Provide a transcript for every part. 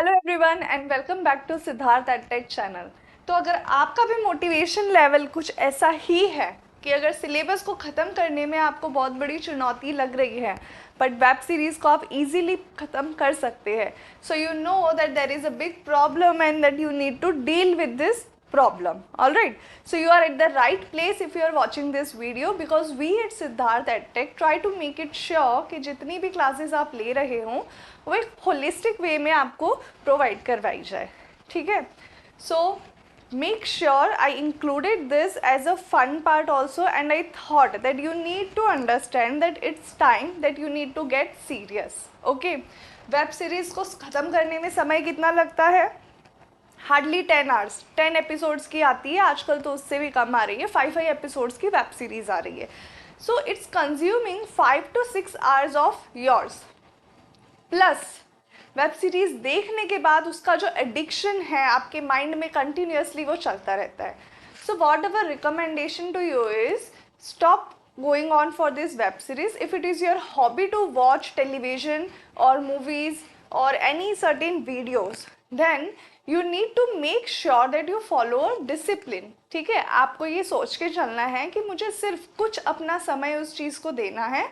Hello everyone and welcome back to Siddharth edtech channel. तो अगर आपका भी मोटिवेशन लेवल कुछ ऐसा ही है कि अगर सिलेबस को ख़त्म करने में आपको बहुत बड़ी चुनौती लग रही है बट वेब सीरीज़ को आप इजीली ख़त्म कर सकते हैं, so you know that there is a big problem and that you need to deal with this problem. All right, so you are at the right place if you are watching this video because we at Siddharth EdTech try to make it sure कि जितनी भी classes आप ले रहे हों वो एक holistic way में आपको प्रोवाइड करवाई जाए। ठीक है, सो make sure I included this as a fun part also, and I thought that you need to understand that it's time that you need to get serious. Okay, web series को ख़त्म करने में समय कितना लगता है? हार्डली 10 आवर्स, 10 एपिसोड्स की आती है, आजकल तो उससे भी कम आ रही है, 5 एपिसोड्स की वेब सीरीज़ आ रही है। So it's consuming 5 to 6 hours of yours. Plus web series देखने के बाद उसका जो एडिक्शन है आपके माइंड में कंटिन्यूसली वो चलता रहता है। So whatever recommendation to you is stop going on for this web series. If it is your hobby to watch television or movies or any certain videos, then you need to make sure that you follow a discipline. ठीक है, आपको ये सोच के चलना है कि मुझे सिर्फ कुछ अपना समय उस चीज़ को देना है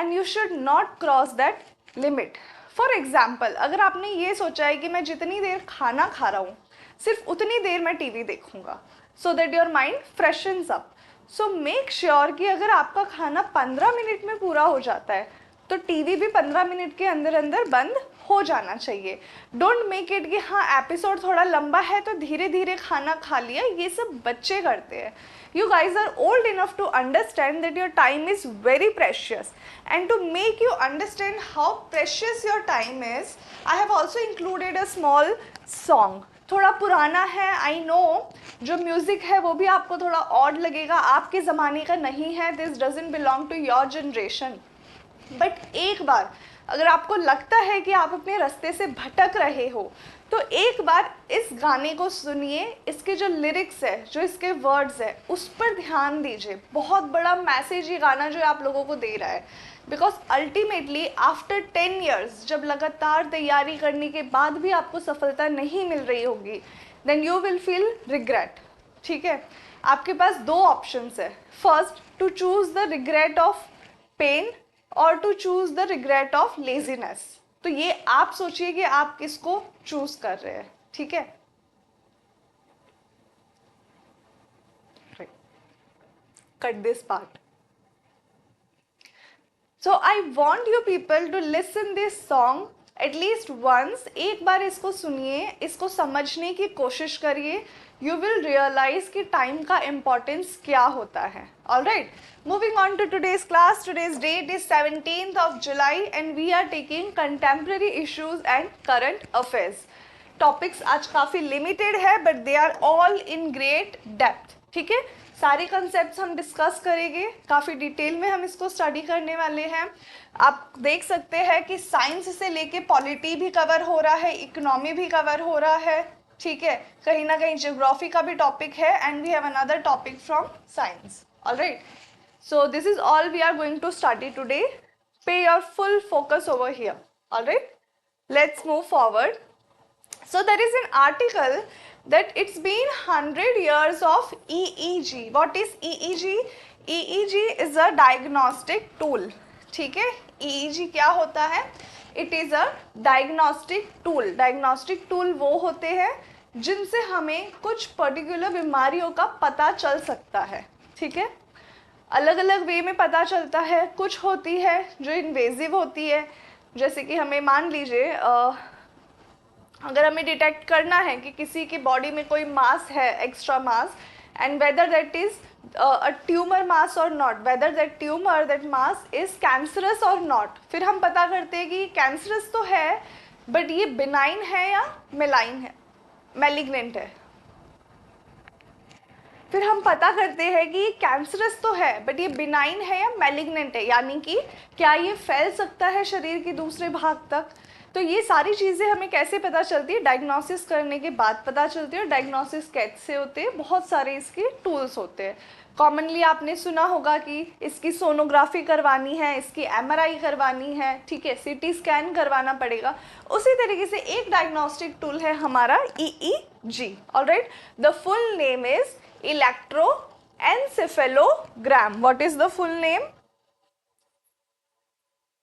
and you should not cross that limit. For example, अगर आपने ये सोचा है कि मैं जितनी देर खाना खा रहा हूँ सिर्फ उतनी देर मैं टीवी देखूँगा so that your mind freshens up, so make sure कि अगर आपका खाना 15 मिनट में पूरा हो जाता है तो टीवी भी 15 मिनट के अंदर अंदर बंद हो जाना चाहिए। डोंट मेक इट कि हाँ एपिसोड थोड़ा लंबा है तो धीरे धीरे खाना खा लिया, ये सब बच्चे करते हैं। You guys are old enough to understand that your time is very precious, and to make you understand how precious your time is, I have also included a small song. थोड़ा पुराना है, आई नो, जो music है वो भी आपको थोड़ा odd लगेगा, आपके ज़माने का नहीं है, this doesn't belong to your generation. But एक बार अगर आपको लगता है कि आप अपने रास्ते से भटक रहे हो तो एक बार इस गाने को सुनिए, इसके जो लिरिक्स है, जो इसके वर्ड्स है, उस पर ध्यान दीजिए। बहुत बड़ा मैसेज ये गाना जो आप लोगों को दे रहा है, बिकॉज अल्टीमेटली आफ्टर 10 ईयर्स जब लगातार तैयारी करने के बाद भी आपको सफलता नहीं मिल रही होगी, then you will feel regret. ठीक है, आपके पास दो ऑप्शंस है, first to choose the regret of pain और to choose the regret of laziness. तो ये आप सोचिए कि आप किसको चूज कर रहे हैं। ठीक है, cut this part. So I want you people to listen this song at least once. एक बार इसको सुनिए, इसको समझने की कोशिश करिए, यू विल रियलाइज कि टाइम का इम्पोर्टेंस क्या होता है। All right, moving on to today's class. Today's date is 17th of July and we are taking contemporary issues and current affairs. Topics आज काफ़ी limited है but they are all in great depth. ठीक है, सारे concepts हम discuss करेंगे, काफ़ी detail में हम इसको स्टडी करने वाले हैं। आप देख सकते हैं कि साइंस से लेके पॉलिटी भी कवर हो रहा है, इकोनॉमी भी कवर हो रहा है। ठीक है, कहीं ना कहीं जियोग्राफी का भी टॉपिक है and we have another topic from science. All right, so this is all we are going to study today. Pay your full focus over here. All right, let's move forward. So there is an article that it's been 100 years of EEG. What is EEG? EEG is a diagnostic tool. ठीक है, EEG क्या होता है? It is a diagnostic tool. Diagnostic tool वो होते हैं जिनसे हमें कुछ पर्टिकुलर बीमारियों का पता चल सकता है। ठीक है, अलग अलग वे में पता चलता है। कुछ होती है जो इन्वेजिव होती है, जैसे कि हमें मान लीजिए अगर हमें डिटेक्ट करना है कि किसी की बॉडी में कोई मास है, extra mass, and whether that is a tumour mass or not, whether that tumour that mass is cancerous or not. फिर हम पता करते हैं कि कैंसरस तो है बट ये बिनाइन है या मेलाइन है, मैलिग्नेंट है। फिर हम पता करते हैं कि कैंसरस तो है बट ये बिनाइन है या मैलिग्नेंट है, यानी कि क्या ये फैल सकता है शरीर के दूसरे भाग तक। तो ये सारी चीज़ें हमें कैसे पता चलती है? डायग्नोसिस करने के बाद पता चलती है। और डायग्नोसिस कैसे होते हैं? बहुत सारे इसके टूल्स होते हैं। कॉमनली आपने सुना होगा कि इसकी सोनोग्राफी करवानी है, इसकी एमआरआई करवानी है, ठीक है, सीटी स्कैन करवाना पड़ेगा। उसी तरीके से एक डायग्नोस्टिक टूल है हमारा EEG. Alright, the full name is electroencephalogram. What is the full name?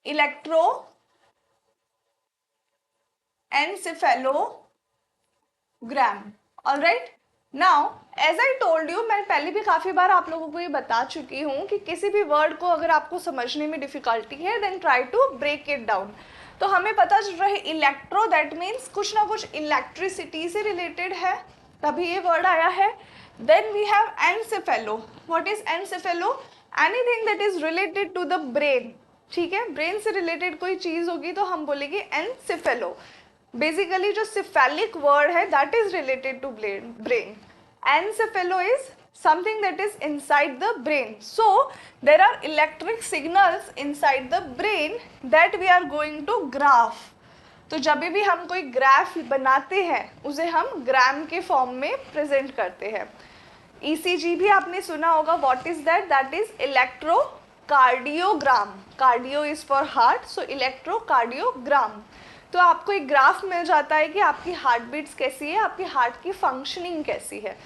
Electroencephalogram. Alright, now as I told you, मैं पहले भी काफ़ी बार आप लोगों को ये बता चुकी हूँ कि किसी भी वर्ड को अगर आपको समझने में डिफ़िकल्टी है then try to break it down. तो हमें पता चल रहा है इलेक्ट्रो, दैट मीन्स कुछ ना कुछ इलेक्ट्रिसिटी से रिलेटेड है, तभी ये वर्ड आया है। Then we have encephalo. What is encephalo? Anything that is related to the brain, ठीक है, ब्रेन से रिलेटेड कोई चीज़ होगी तो हम बोलेंगे एनसेफेलो। बेसिकली जो सिफेलिक वर्ड है that is related to brain. Encephalo is something that is inside the brain. So there are electric signals inside the brain that we are going to graph. तो जब भी हम कोई graph बनाते हैं उसे हम ग्राम के फॉर्म में प्रेजेंट करते हैं. ECG भी आपने सुना होगा. What is that? That is electrocardiogram. Cardio is for heart, so electrocardiogram. तो आपको एक ग्राफ मिल जाता है कि आपकी हार्ट बीट्स कैसी है, आपकी हार्ट की फंक्शनिंग कैसी है.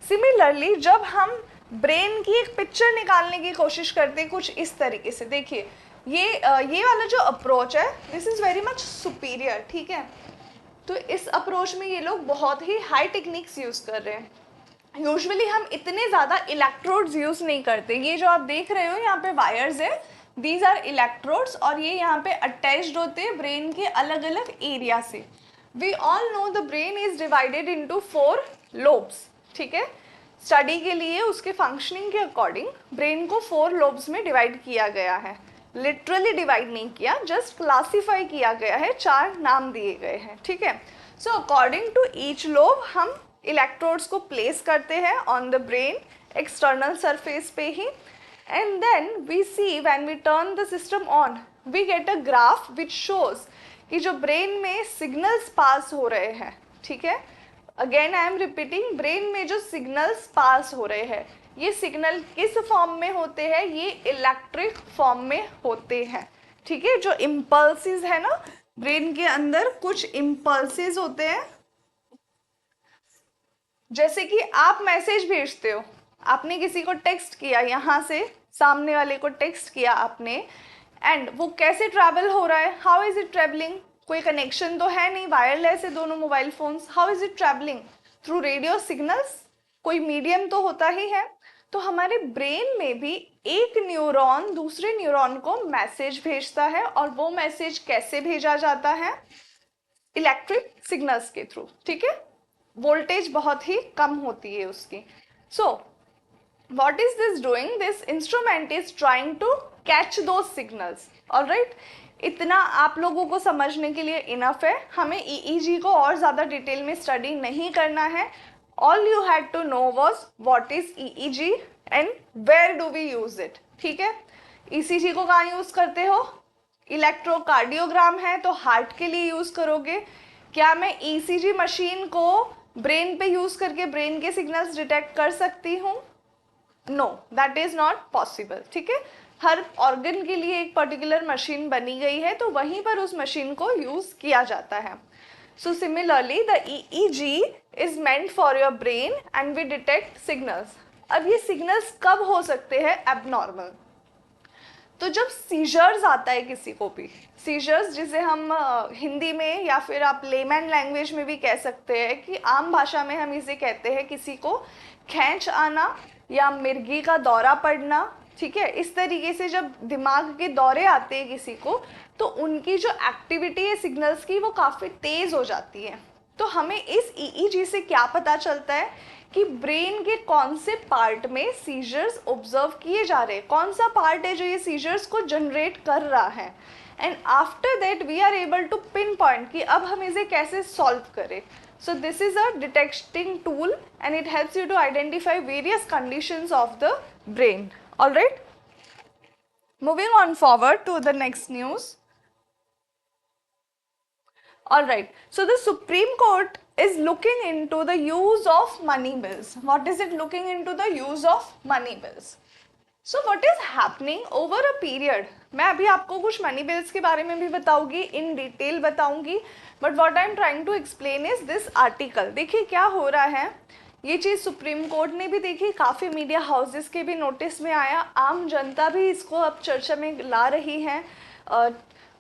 सिमिलरली जब हम ब्रेन की एक पिक्चर निकालने की कोशिश करते हैं कुछ इस तरीके से, देखिए ये वाला जो अप्रोच है this is very much superior, ठीक है. तो इस अप्रोच में ये लोग बहुत ही हाई टेक्निक्स यूज़ कर रहे हैं. यूजुअली हम इतने ज़्यादा इलेक्ट्रोड्स यूज़ नहीं करते. ये जो आप देख रहे हो यहाँ पे वायर्स है, दीज आर इलेक्ट्रोड्स, और ये यहाँ पे अटैच्ड होते हैं ब्रेन के अलग अलग एरिया से. We all know the brain is divided into 4 lobes, ठीक है. स्टडी के लिए उसके फंक्शनिंग के अकॉर्डिंग ब्रेन को 4 लोब्स में डिवाइड किया गया है. लिटरली डिवाइड नहीं किया, जस्ट क्लासीफाई किया गया है, 4 नाम दिए गए हैं, ठीक है. So according to each lobe हम इलेक्ट्रोड्स को प्लेस करते हैं on the brain external surface पे ही. And then we see when we turn the system on, we get a graph which shows कि जो ब्रेन में सिग्नल्स पास हो रहे हैं, ठीक है. Again I am repeating, brain में जो सिग्नल्स पास हो रहे हैं ये सिग्नल किस फॉर्म में होते हैं? ये इलेक्ट्रिक फॉर्म में होते हैं, ठीक है. जो इम्पल्सेस है ना, ब्रेन के अंदर कुछ इम्पल्सेस होते हैं. जैसे कि आप मैसेज भेजते हो, आपने किसी को टेक्स्ट किया, यहाँ से सामने वाले को टेक्स्ट किया आपने, एंड वो कैसे ट्रैवल हो रहा है? How is it travelling? कोई कनेक्शन तो है नहीं, वायरलेस है दोनों mobile phones. How is it travelling? Through radio signals. कोई मीडियम तो होता ही है. तो हमारे ब्रेन में भी एक न्यूरॉन दूसरे न्यूरॉन को मैसेज भेजता है, और वो मैसेज कैसे भेजा जाता है? इलेक्ट्रिक सिग्नल्स के थ्रू, ठीक है. वोल्टेज बहुत ही कम होती है उसकी. सो what is this doing? This instrument is trying to catch those signals. Alright, इतना आप लोगों को समझने के लिए इनफ है. हमें EEG को और ज़्यादा डिटेल में स्टडी नहीं करना है. All you had to know was what is EEG and where do we use it. ठीक है. ECG को कहाँ यूज़ करते हो? इलेक्ट्रोकार्डियोग्राम है तो हार्ट के लिए यूज़ करोगे. क्या मैं ECG मशीन को ब्रेन पे यूज़ करके ब्रेन के सिग्नल्स डिटेक्ट कर सकती हूँ? No, that is not possible, ठीक है. हर ऑर्गन के लिए एक पर्टिकुलर मशीन बनी गई है, तो वहीं पर उस मशीन को यूज किया जाता है. So similarly the EEG is meant for your brain and we detect signals. अब ये सिग्नल्स कब हो सकते हैं एबनॉर्मल? तो जब सीजर्स आता है किसी को भी, सीजर्स जिसे हम हिंदी में या फिर आप लेमैन लैंग्वेज में भी कह सकते हैं, कि आम भाषा में हम इसे कहते हैं किसी को खींच आना या मिर्गी का दौरा पड़ना, ठीक है. इस तरीके से जब दिमाग के दौरे आते हैं किसी को, तो उनकी जो एक्टिविटी है सिग्नल्स की वो काफ़ी तेज़ हो जाती है. तो हमें इस EEG से क्या पता चलता है कि ब्रेन के कौन से पार्ट में सीजर्स ऑब्जर्व किए जा रहे हैं, कौन सा पार्ट है जो ये सीजर्स को जनरेट कर रहा है. And after that we are able to pinpoint कि अब हम इसे कैसे सॉल्व करें. So this is a detecting tool and it helps you to identify various conditions of the brain. All right. Moving on forward to the next news. All right. So the Supreme Court is looking into the use of money bills. What is it looking into the use of money bills? So what is happening over a period? मैं अभी आपको कुछ money bills के बारे में भी बताऊंगी, in detail बताऊंगी, but what I am trying to explain is this article. देखिए क्या हो रहा है, ये चीज़ सुप्रीम कोर्ट ने भी देखी, काफ़ी मीडिया हाउसेस के भी नोटिस में आया, आम जनता भी इसको अब चर्चा में ला रही है.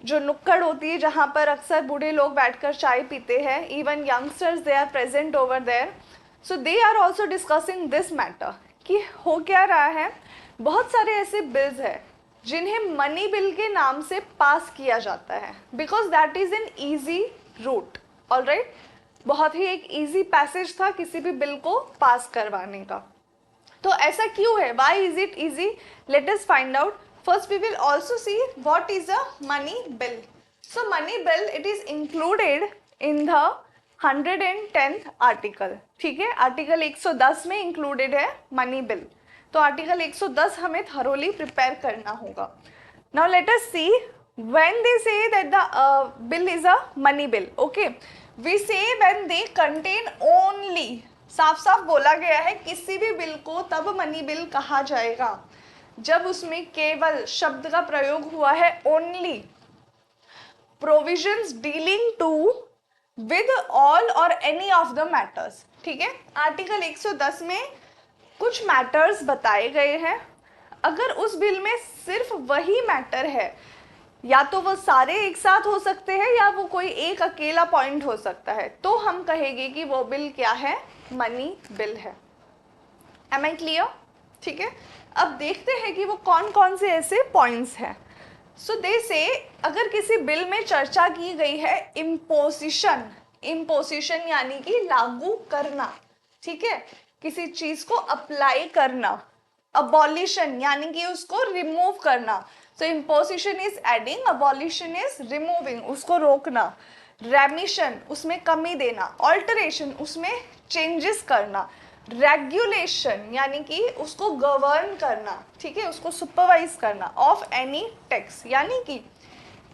जो नुक्कड़ होती है जहाँ पर अक्सर बूढ़े लोग बैठकर चाय पीते हैं, even youngsters they are present over there, so they are also discussing this matter कि हो क्या रहा है. बहुत सारे ऐसे बिल्स हैं जिन्हें मनी बिल के नाम से पास किया जाता है, because that is an easy route. Alright, बहुत ही एक ईजी पैसेज था किसी भी बिल को पास करवाने का. तो ऐसा क्यों है, why is it easy, let us find out. First we will also see what is a money bill. So money bill, it is included in the 110th article. ठीक है, आर्टिकल 110 में इंक्लूडेड है मनी बिल. तो article 110 हमें thoroughly prepare करना होगा. Now let us see when they say that the bill is a money bill. Okay, we say when they contain only, साफ साफ बोला गया है किसी भी बिल को तब मनी बिल कहा जाएगा जब उसमें केवल शब्द का प्रयोग हुआ है only, provisions dealing to with all और एनी ऑफ द मैटर्स. ठीक है, आर्टिकल 110 में कुछ मैटर्स बताए गए हैं. अगर उस बिल में सिर्फ वही मैटर है, या तो वो सारे एक साथ हो सकते हैं या वो कोई एक अकेला पॉइंट हो सकता है, तो हम कहेंगे कि वो बिल क्या है, मनी बिल है. Am I clear? ठीक है, अब देखते हैं कि वो कौन कौन से ऐसे पॉइंट्स हैं. सो दे से अगर किसी बिल में चर्चा की गई है इम्पोजिशन, इम्पोजिशन यानी कि लागू करना, ठीक है, किसी चीज को अप्लाई करना. अबॉलिशन यानी कि उसको रिमूव करना. So imposition is adding, abolition is removing, उसको रोकना. रेमिशन, उसमें कमी देना. ऑल्टरेशन, उसमें चेंजेस करना. रेगुलेशन यानी कि उसको गवर्न करना, ठीक है, उसको सुपरवाइज करना. ऑफ एनी टैक्स यानी कि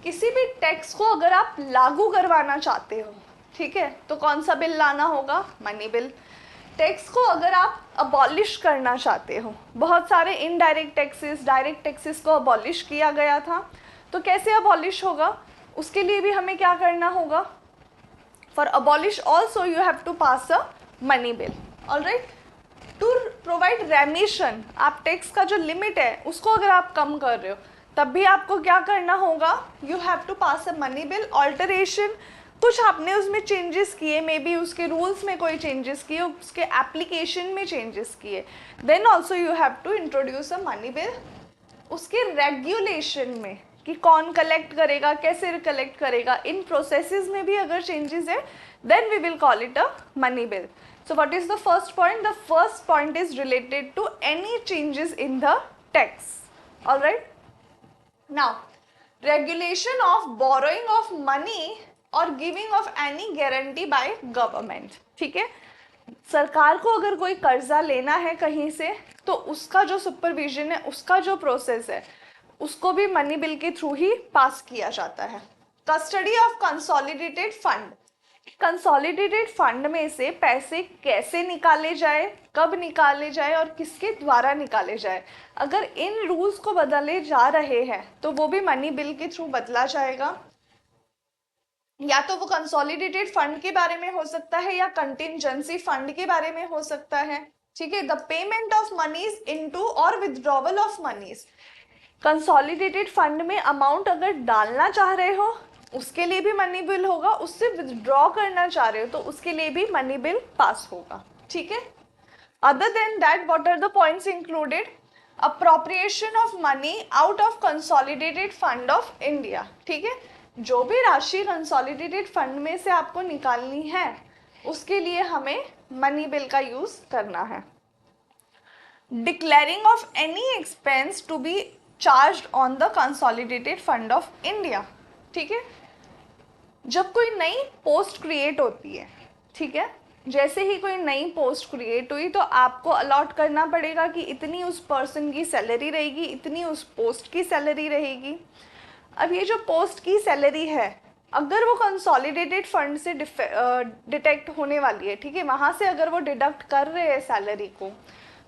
किसी भी टैक्स को अगर आप लागू करवाना चाहते हो, ठीक है, तो कौन सा बिल लाना होगा, मनी बिल. टैक्स को अगर आप अबॉलिश करना चाहते हो, बहुत सारे इनडायरेक्ट टैक्सेस, डायरेक्ट टैक्सेस को अबॉलिश किया गया था, तो कैसे अबॉलिश होगा, उसके लिए भी हमें क्या करना होगा. For abolish also you have to pass a money bill. Alright, to provide remission, आप टैक्स का जो लिमिट है उसको अगर आप कम कर रहे हो तब भी आपको क्या करना होगा, you have to pass a money bill. Alteration, कुछ आपने उसमें चेंजेस किए, मे बी उसके रूल्स में कोई चेंजेस किए, उसके एप्लीकेशन में चेंजेस किए, then also you have to introduce a money bill. उसके रेगुलेशन में कि कौन कलेक्ट करेगा, कैसे कलेक्ट करेगा, इन प्रोसेसेस में भी अगर चेंजेस है, then we will call it a money bill. So what is the first point? The first point is related to any changes in the tax. All right. Now, regulation of borrowing of money or giving of any guarantee by government. ठीक है, सरकार को अगर कोई कर्जा लेना है कहीं से, तो उसका जो सुपरविजन है, उसका जो प्रोसेस है, उसको भी मनी बिल के थ्रू ही पास किया जाता है. Custody of consolidated fund, consolidated fund में से पैसे कैसे निकाले जाए, कब निकाले जाए और किसके द्वारा निकाले जाए, अगर इन रूल्स को बदले जा रहे हैं तो वो भी मनी बिल के थ्रू बदला जाएगा. या तो वो कंसोलिडेटेड फंड के बारे में हो सकता है या कंटिंजेंसी फंड के बारे में हो सकता है. ठीक है, द पेमेंट ऑफ मनीज इनटू और विथड्रॉवल ऑफ मनीज, कंसोलिडेटेड फंड में अमाउंट अगर डालना चाह रहे हो उसके लिए भी मनी बिल होगा, उससे विथड्रॉ करना चाह रहे हो तो उसके लिए भी मनी बिल पास होगा. ठीक है, other than that what are the points included, appropriation of money out of consolidated fund of India. ठीक है, जो भी राशि कंसोलिडेटेड फंड में से आपको निकालनी है उसके लिए हमें मनी बिल का यूज करना है. Declaring of any expense to be charged on the consolidated fund of India. ठीक है, जब कोई नई पोस्ट क्रिएट होती है, ठीक है, जैसे ही कोई नई पोस्ट क्रिएट हुई तो आपको अलॉट करना पड़ेगा कि इतनी उस पर्सन की सैलरी रहेगी, इतनी उस पोस्ट की सैलरी रहेगी. अब ये जो पोस्ट की सैलरी है अगर वो कंसोलिडेटेड फंड से डिटेक्ट होने वाली है, ठीक है, वहाँ से अगर वो डिडक्ट कर रहे हैं सैलरी को,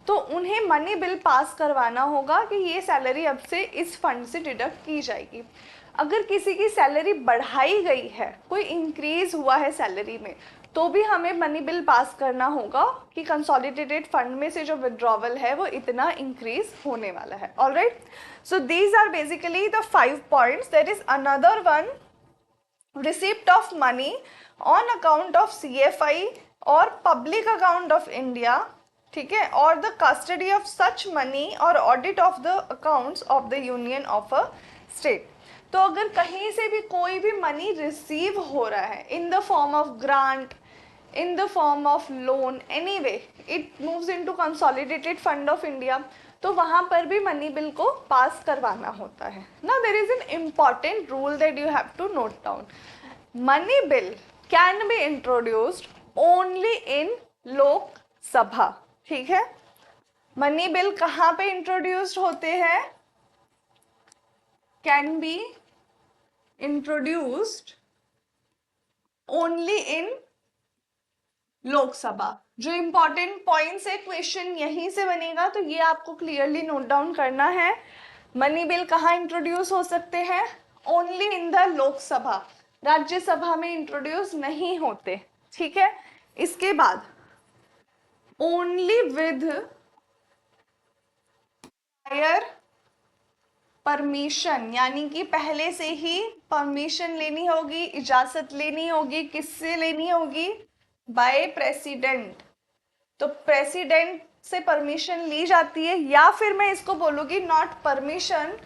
तो उन्हें मनी बिल पास करवाना होगा कि ये सैलरी अब से इस फंड से डिडक्ट की जाएगी। अगर किसी की सैलरी बढ़ाई गई है, कोई इंक्रीज हुआ है सैलरी में, तो भी हमें मनी बिल पास करना होगा कि कंसोलिडेटेड फंड में से जो विड्रॉवल है वो इतना इंक्रीज होने वाला है। Alright, so these are basically the 5 points. There is another one, receipt of money on account of CFI और public account of India, ठीक है, और the custody of such money और audit of the accounts of the union of a state। तो अगर कहीं से भी कोई भी मनी रिसीव हो रहा है in the form of grant, in the form of loan, anyway it moves into consolidated fund of India, तो वहाँ पर भी मनी बिल को पास करवाना होता है ना। There is an important rule that you have to note down. Money bill can be introduced only in Lok Sabha, ठीक है। मनी बिल कहाँ पे इंट्रोड्यूस्ड होते हैं? कैन बी इंट्रोड्यूस्ड ओनली इन लोकसभा। जो इंपॉर्टेंट पॉइंट्स है, क्वेश्चन यहीं से बनेगा, तो ये आपको क्लियरली नोट डाउन करना है। मनी बिल कहाँ इंट्रोड्यूस हो सकते हैं? Only in the Lok Sabha, Rajya Sabha में इंट्रोड्यूस नहीं होते, ठीक है। इसके बाद ओनली विद प्रायर परमिशन, यानी कि पहले से ही परमिशन लेनी होगी, इजाजत लेनी होगी। किससे लेनी होगी? By president. तो प्रेसिडेंट से परमिशन ली जाती है, या फिर मैं इसको बोलूँगी not permission,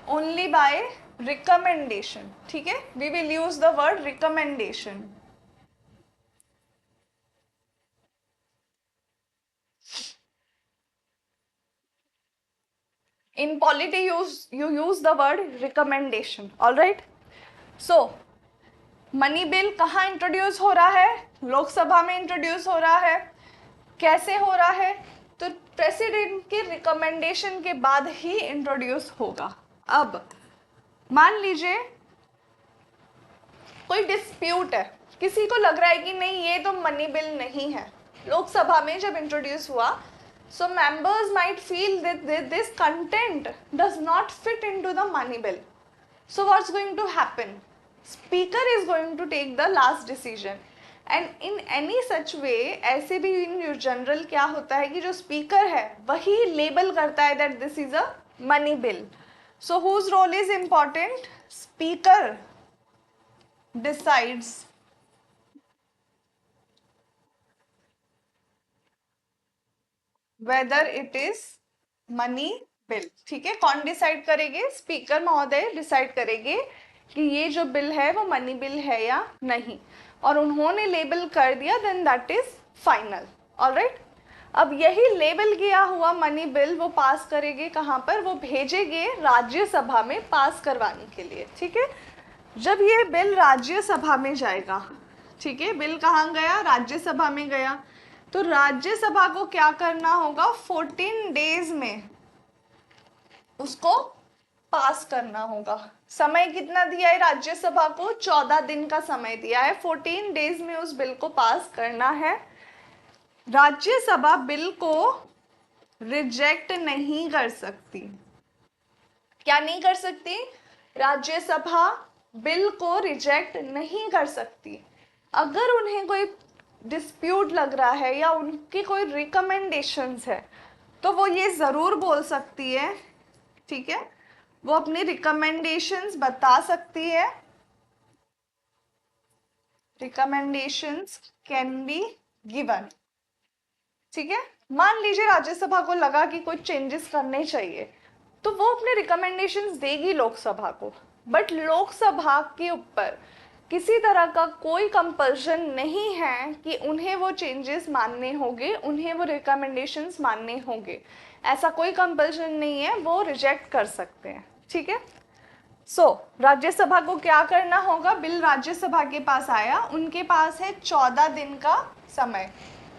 only by recommendation, ठीक है। We will use the word recommendation. In polity you use the word recommendation, all right। So money bill कहाँ इंट्रोड्यूस हो रहा है? लोकसभा में इंट्रोड्यूस हो रहा है। कैसे हो रहा है? तो प्रेसिडेंट के रिकमेंडेशन के बाद ही इंट्रोड्यूस होगा। अब मान लीजिए कोई डिस्प्यूट है, किसी को लग रहा है कि नहीं ये तो मनी बिल नहीं है, लोकसभा में जब इंट्रोड्यूस हुआ, so members might feel that this content does not fit into the money bill, so what's going to happen? Speaker is going to take the last decision, and in any such way, ऐसे भी in general क्या होता है कि जो speaker है वही label करता है that this is a money bill, so whose role is important? Speaker decides whether it is money bill, ठीक है। कौन डिसाइड करेंगे? स्पीकर महोदय डिसाइड करेंगे कि ये जो बिल है वो मनी बिल है या नहीं, और उन्होंने लेबल कर दिया, then that is final. Alright, अब यही लेबल किया हुआ मनी बिल वो पास करेंगे कहाँ पर? वो भेजेंगे राज्यसभा में पास करवाने के लिए, ठीक है। जब ये बिल राज्यसभा में जाएगा, ठीक है, बिल कहाँ गया? राज्यसभा में गया, तो राज्यसभा को क्या करना होगा? 14 डेज में उसको पास करना होगा। समय कितना दिया है राज्यसभा को? 14 दिन का समय दिया है। 14 डेज में उस बिल को पास करना है। राज्यसभा बिल को रिजेक्ट नहीं कर सकती। क्या नहीं कर सकती? राज्यसभा बिल को रिजेक्ट नहीं कर सकती। अगर उन्हें कोई डिस्प्यूट लग रहा है या उनकी कोई रिकमेंडेशंस है, तो वो ये ज़रूर बोल सकती है, ठीक है, वो अपनी रिकमेंडेशंस बता सकती है। रिकमेंडेशंस कैन बी गिवन, ठीक है। मान लीजिए राज्यसभा को लगा कि कोई चेंजेस करने चाहिए, तो वो अपने रिकमेंडेशंस देगी लोकसभा को, बट लोकसभा के ऊपर किसी तरह का कोई कंपल्शन नहीं है कि उन्हें वो चेंजेस मानने होंगे, उन्हें वो रिकमेंडेशंस मानने होंगे। ऐसा कोई कंपल्शन नहीं है, वो रिजेक्ट कर सकते हैं, ठीक है। सो राज्यसभा को क्या करना होगा? बिल राज्यसभा के पास आया, उनके पास है 14 दिन का समय।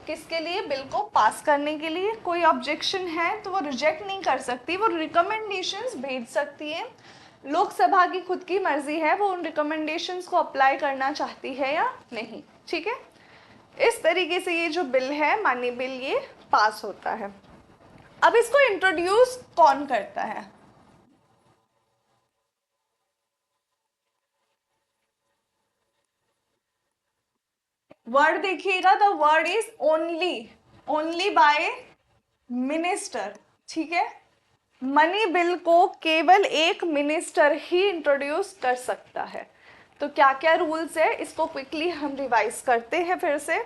किसके लिए? बिल को पास करने के लिए। कोई ऑब्जेक्शन है तो वो रिजेक्ट नहीं कर सकती, वो रिकमेंडेशंस भेज सकती है लोकसभा की खुद की मर्जी है, वो उन रिकमेंडेशंस को अप्लाई करना चाहती है या नहीं। ठीक है, इस तरीके से ये जो बिल है, मनी बिल, ये पास होता है। अब इसको इंट्रोड्यूस कौन करता है? वर्ड देखिएगा, the word is only, only by minister. ठीक है, मनी बिल को केवल एक मिनिस्टर ही इंट्रोड्यूस कर सकता है। तो क्या क्या रूल्स है, इसको क्विकली हम रिवाइज करते हैं फिर से।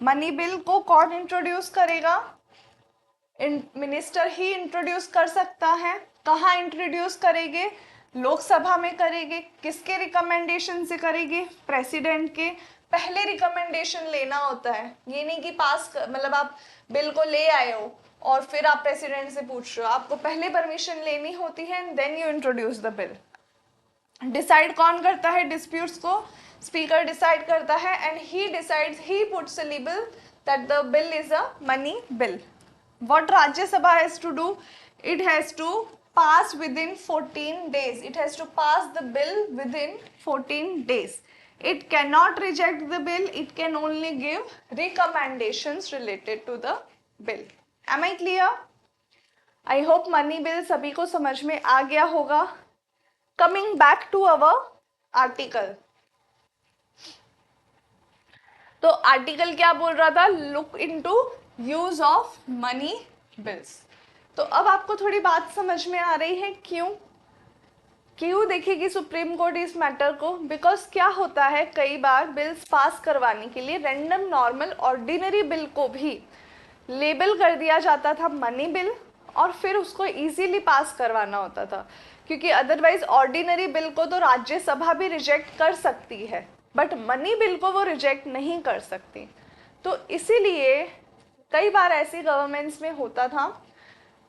मनी बिल को कौन इंट्रोड्यूस करेगा? मिनिस्टर ही इंट्रोड्यूस कर सकता है। कहाँ इंट्रोड्यूस करेंगे? लोकसभा में करेंगे। किसके रिकमेंडेशन से करेंगे? प्रेसिडेंट के। पहले रिकमेंडेशन लेना होता है, ये नहीं कि पास मतलब आप बिल को ले आए हो और फिर आप प्रेसिडेंट से पूछ रहे हो, आपको पहले परमिशन लेनी होती है and then you introduce the bill. Decide कौन करता है डिस्प्यूट्स को? स्पीकर डिसाइड करता है and he decides, he puts a label that the bill is a money bill. What Rajya Sabha has to do? It has to pass within 14 days. It has to pass the bill within 14 days. It cannot reject the bill. It can only give recommendations related to the bill. Am I clear? I hope money bill सभी को समझ में आ गया होगा। Coming back to our article. तो article क्या बोल रहा था? Look into use of money bills. तो अब आपको थोड़ी बात समझ में आ रही है क्यों क्यों देखेगी सुप्रीम कोर्ट इस मैटर को? बिकॉज क्या होता है, कई बार बिल्स पास करवाने के लिए रैंडम नॉर्मल ऑर्डिनरी बिल को भी लेबल कर दिया जाता था मनी बिल, और फिर उसको इजीली पास करवाना होता था, क्योंकि अदरवाइज ऑर्डिनरी बिल को तो राज्यसभा भी रिजेक्ट कर सकती है, बट मनी बिल को वो रिजेक्ट नहीं कर सकती। तो इसीलिए कई बार ऐसी गवर्नमेंट्स में होता था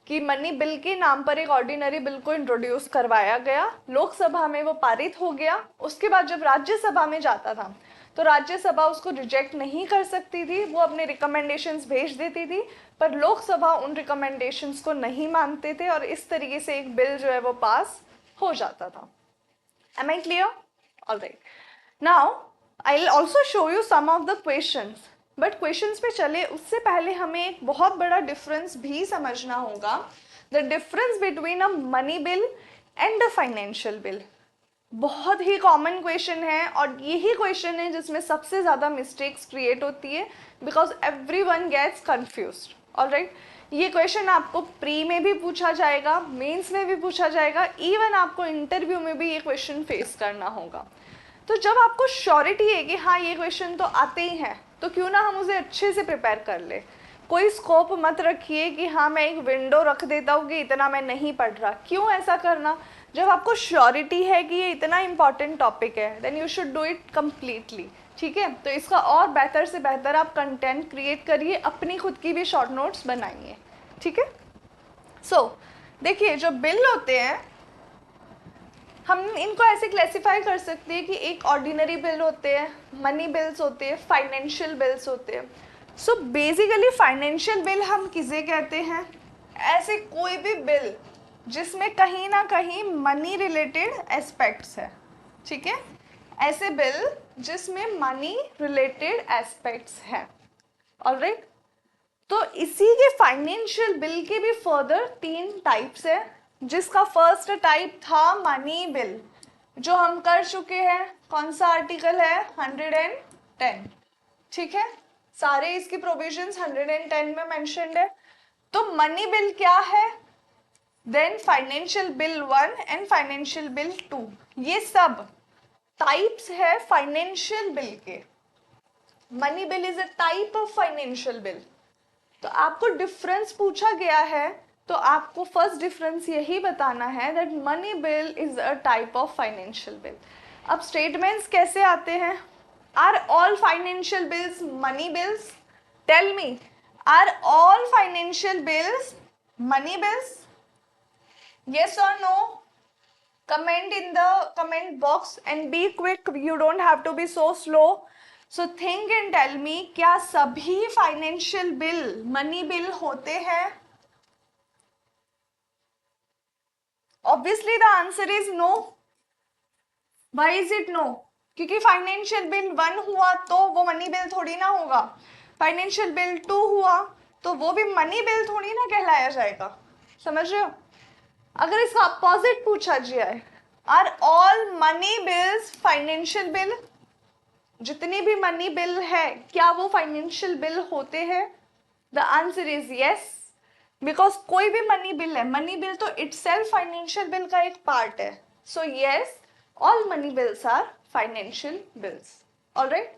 कि मनी बिल के नाम पर एक ऑर्डिनरी बिल को इंट्रोड्यूस करवाया गया, लोकसभा में वो पारित हो गया, उसके बाद जब राज्यसभा में जाता था तो राज्यसभा उसको रिजेक्ट नहीं कर सकती थी, वो अपने रिकमेंडेशंस भेज देती थी, पर लोकसभा उन रिकमेंडेशंस को नहीं मानते थे और इस तरीके से एक बिल जो है वो पास हो जाता था। Am I clear? All right. Now I'll also show you some of the questions. But questions पे चले उससे पहले हमें एक बहुत बड़ा डिफरेंस भी समझना होगा, the difference between a money bill and a financial bill. बहुत ही कॉमन क्वेश्चन है और यही क्वेश्चन है जिसमें सबसे ज़्यादा मिस्टेक्स क्रिएट होती है, because everyone gets confused. Alright, ये क्वेश्चन आपको प्री में भी पूछा जाएगा, मेंस में भी पूछा जाएगा, इवन आपको इंटरव्यू में भी ये क्वेश्चन फेस करना होगा। तो जब आपको श्योरिटी है कि हाँ ये क्वेश्चन तो आते ही हैं, तो क्यों ना हम उसे अच्छे से प्रिपेयर कर ले। कोई स्कोप मत रखिए कि हाँ मैं एक विंडो रख देता हूँ कि इतना मैं नहीं पढ़ रहा। क्यों ऐसा करना? जब आपको श्योरिटी है कि ये इतना इंपॉर्टेंट टॉपिक है, then you should do it completely. ठीक है, तो इसका और बेहतर से बेहतर आप कंटेंट क्रिएट करिए, अपनी खुद की भी शॉर्ट नोट्स बनाइए। ठीक है, सो देखिए जो बिल होते हैं हम इनको ऐसे क्लासिफाई कर सकते हैं कि एक ऑर्डिनरी बिल होते हैं, मनी बिल्स होते हैं, फाइनेंशियल बिल्स होते हैं। सो बेसिकली फाइनेंशियल बिल हम किसे कहते हैं? ऐसे कोई भी बिल जिसमें कहीं ना कहीं मनी रिलेटेड एस्पेक्ट्स है। ठीक है, ऐसे बिल जिसमें मनी रिलेटेड एस्पेक्ट्स हैं। ऑलराइट, तो इसी के फाइनेंशियल बिल के भी फर्दर 3 टाइप्स है, जिसका फर्स्ट टाइप था मनी बिल, जो हम कर चुके हैं। कौन सा आर्टिकल है? 110। ठीक है, सारे इसकी प्रोविजंस 110 में मेंशन्ड है। तो मनी बिल क्या है? Then financial bill 1 and financial bill 2, ये सब टाइप्स है फाइनेंशियल बिल के। Money bill is a type of financial bill. तो आपको डिफरेंस पूछा गया है, तो आपको फर्स्ट डिफरेंस यही बताना है that money bill is a type of financial bill. अब स्टेटमेंट्स कैसे आते हैं? Are all financial bills money bills? Tell me, are all financial bills money bills? Yes or no? Comment in the comment box and be quick. You don't have to be so slow. So think and tell me, क्या सभी financial bill money bill होते हैं? Obviously the answer is no. Why is it no? क्योंकि financial bill 1 हुआ तो वो money bill थोड़ी ना होगा. फाइनेंशियल बिल 2 हुआ तो वो भी मनी बिल थोड़ी ना कहलाया जाएगा. समझ रहे हो? अगर इसका अपोजिट पूछा जाए, are all money bills financial bill? जितनी भी मनी बिल है क्या वो फाइनेंशियल बिल होते हैं? The answer is yes. Because कोई भी मनी बिल है, मनी बिल तो इटसेल्फ फाइनेंशियल बिल का एक पार्ट है. So yes, all money bills are financial bills. Alright.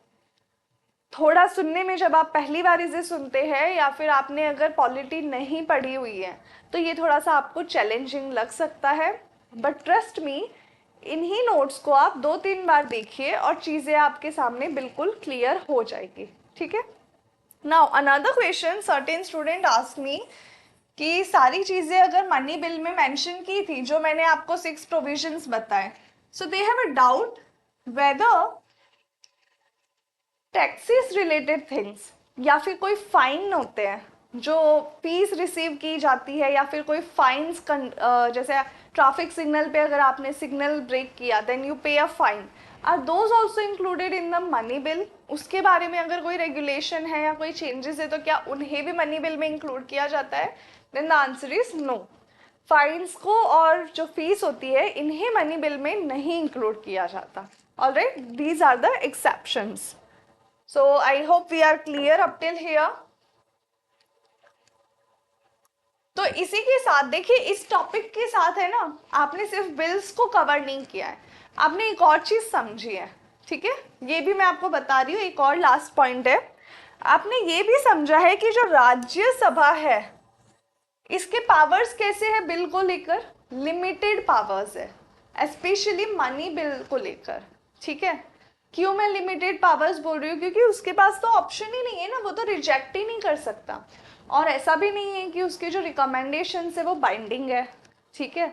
थोड़ा सुनने में, जब आप पहली बार इसे सुनते हैं या फिर आपने अगर पॉलिटी नहीं पढ़ी हुई है, तो ये थोड़ा सा आपको चैलेंजिंग लग सकता है. बट ट्रस्ट मी, इन्हीं नोट्स को आप 2-3 बार देखिए और चीज़ें आपके सामने बिल्कुल क्लियर हो जाएगी. ठीक है. Now another question, certain student ask me कि सारी चीज़ें अगर मनी बिल में मेंशन की थी, जो मैंने आपको 6 प्रोविजंस बताए, so they have a doubt whether taxes related things या फिर कोई फाइन होते हैं जो फीस रिसीव की जाती है, या फिर कोई फाइन्स, जैसे ट्रैफिक सिग्नल पे अगर आपने सिग्नल ब्रेक किया then you pay a fine, are those also included in the money bill? उसके बारे में अगर कोई रेगुलेशन है या कोई चेंजेस है तो क्या उन्हें भी मनी बिल में इंक्लूड किया जाता है? Then the answer is no. Fines को और जो फीस होती है इन्हें मनी बिल में नहीं इंक्लूड किया जाता. Alright, these are the exceptions. So I hope we are clear up till here. तो इसी के साथ देखिए, इस टॉपिक के साथ है ना, आपने सिर्फ बिल्स को कवर नहीं किया है, आपने एक और चीज समझी है. ठीक है, ये भी मैं आपको बता रही हूँ. एक और लास्ट पॉइंट है, आपने ये भी समझा है कि जो राज्यसभा है इसके पावर्स कैसे है बिल को लेकर? लिमिटेड पावर्स है, स्पेशली मनी बिल को लेकर. ठीक है. क्यों मैं लिमिटेड पावर्स बोल रही हूँ? क्योंकि उसके पास तो ऑप्शन ही नहीं है ना, वो तो रिजेक्ट ही नहीं कर सकता. और ऐसा भी नहीं है कि उसके जो रिकमेंडेशंस है वो बाइंडिंग है. ठीक है.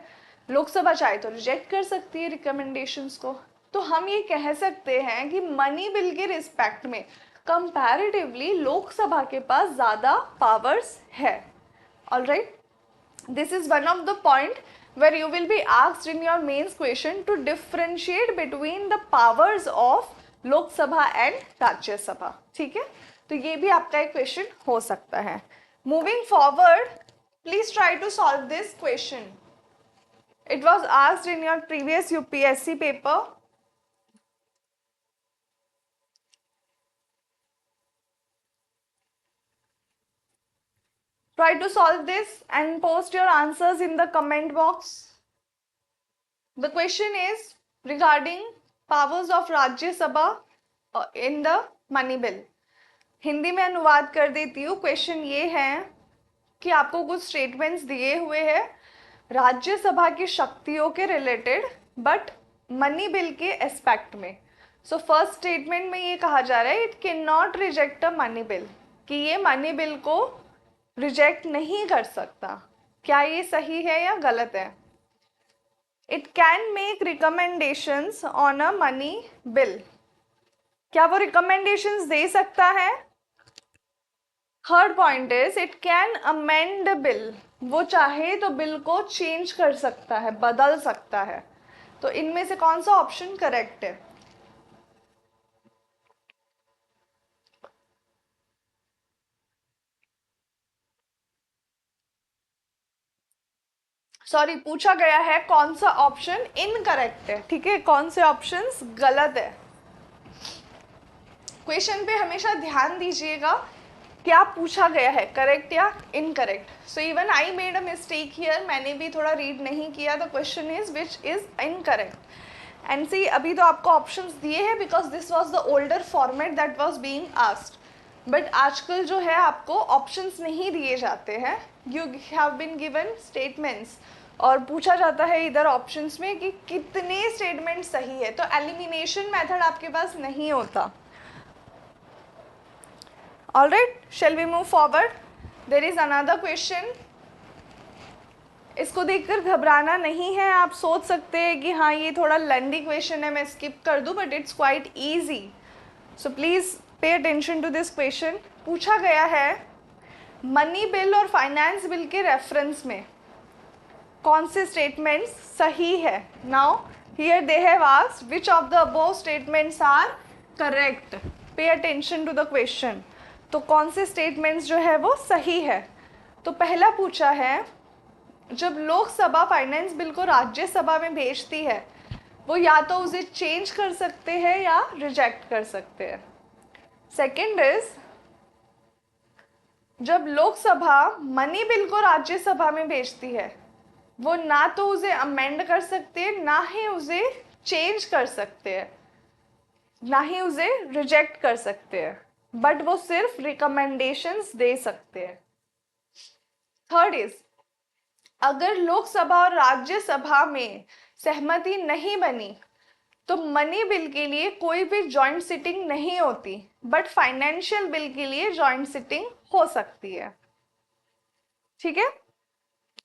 लोकसभा चाहे तो रिजेक्ट कर सकती है रिकमेंडेशंस को. तो हम ये कह सकते हैं कि मनी बिल के रिस्पेक्ट में कंपैरेटिवली लोकसभा के पास ज़्यादा पावर्स है. Alright, this is one of the point where you will be asked in your mains question to differentiate between the powers of Lok Sabha and Rajya Sabha. ठीक है, तो ये भी आपका एक क्वेश्चन हो सकता है. Moving forward, please try to solve this question. It was asked in your previous UPSC paper. Try to solve this and post your answers in the comment box. The question is regarding powers of Rajya Sabha in the money bill. Hindi में अनुवाद कर देती हूँ. Question ये है कि आपको कुछ स्टेटमेंट्स दिए हुए हैं राज्यसभा की शक्तियों के रिलेटेड, बट मनी बिल के एस्पेक्ट में. सो फर्स्ट स्टेटमेंट में ये कहा जा रहा है it can not reject a money bill, कि ये मनी बिल को रिजेक्ट नहीं कर सकता. क्या ये सही है या गलत है? It can make recommendations on a money bill. क्या वो रिकमेंडेशंस दे सकता है? Third point is it can amend bill. वो चाहे तो बिल को चेंज कर सकता है, बदल सकता है. तो इनमें से कौन सा ऑप्शन करेक्ट है? सॉरी, पूछा गया है कौन सा ऑप्शन इनकरेक्ट है. ठीक है, कौन से ऑप्शंस गलत है. क्वेश्चन पे हमेशा ध्यान दीजिएगा, क्या पूछा गया है, करेक्ट या incorrect. So even I made a mistake here, मैंने भी थोड़ा रीड नहीं किया. The question is which is incorrect. And C, अभी तो आपको ऑप्शंस दिए हैं because this was the older format that was being asked. But आजकल जो है आपको ऑप्शंस नहीं दिए जाते हैं, you have been given statements, और पूछा जाता है इधर ऑप्शंस में कि कितने स्टेटमेंट सही है. तो एलिमिनेशन मेथड आपके पास नहीं होता. Alright, shall we move forward? There is another question. इसको देखकर घबराना नहीं है. आप सोच सकते हैं कि हाँ ये थोड़ा लेंदी क्वेश्चन है, मैं स्किप कर दूँ, but it's quite easy. So please pay attention to this question. पूछा गया है मनी बिल और फाइनेंस बिल के रेफरेंस में कौन से स्टेटमेंट्स सही है? Now here they have asked which of the above statements are correct. Pay attention to the question. तो कौन से स्टेटमेंट्स जो है वो सही है? तो पहला पूछा है, जब लोकसभा फाइनेंस बिल को राज्यसभा में भेजती है वो या तो उसे चेंज कर सकते हैं या रिजेक्ट कर सकते हैं। सेकंड इज, जब लोकसभा मनी बिल को राज्यसभा में भेजती है वो ना तो उसे अमेंड कर सकते हैं, ना ही उसे चेंज कर सकते हैं, ना ही उसे रिजेक्ट कर सकते हैं, बट वो सिर्फ रिकमेंडेशंस दे सकते हैं। थर्ड इज, अगर लोकसभा और राज्यसभा में सहमति नहीं बनी तो मनी बिल के लिए कोई भी जॉइंट सिटिंग नहीं होती, बट फाइनेंशियल बिल के लिए जॉइंट सिटिंग हो सकती है। ठीक है,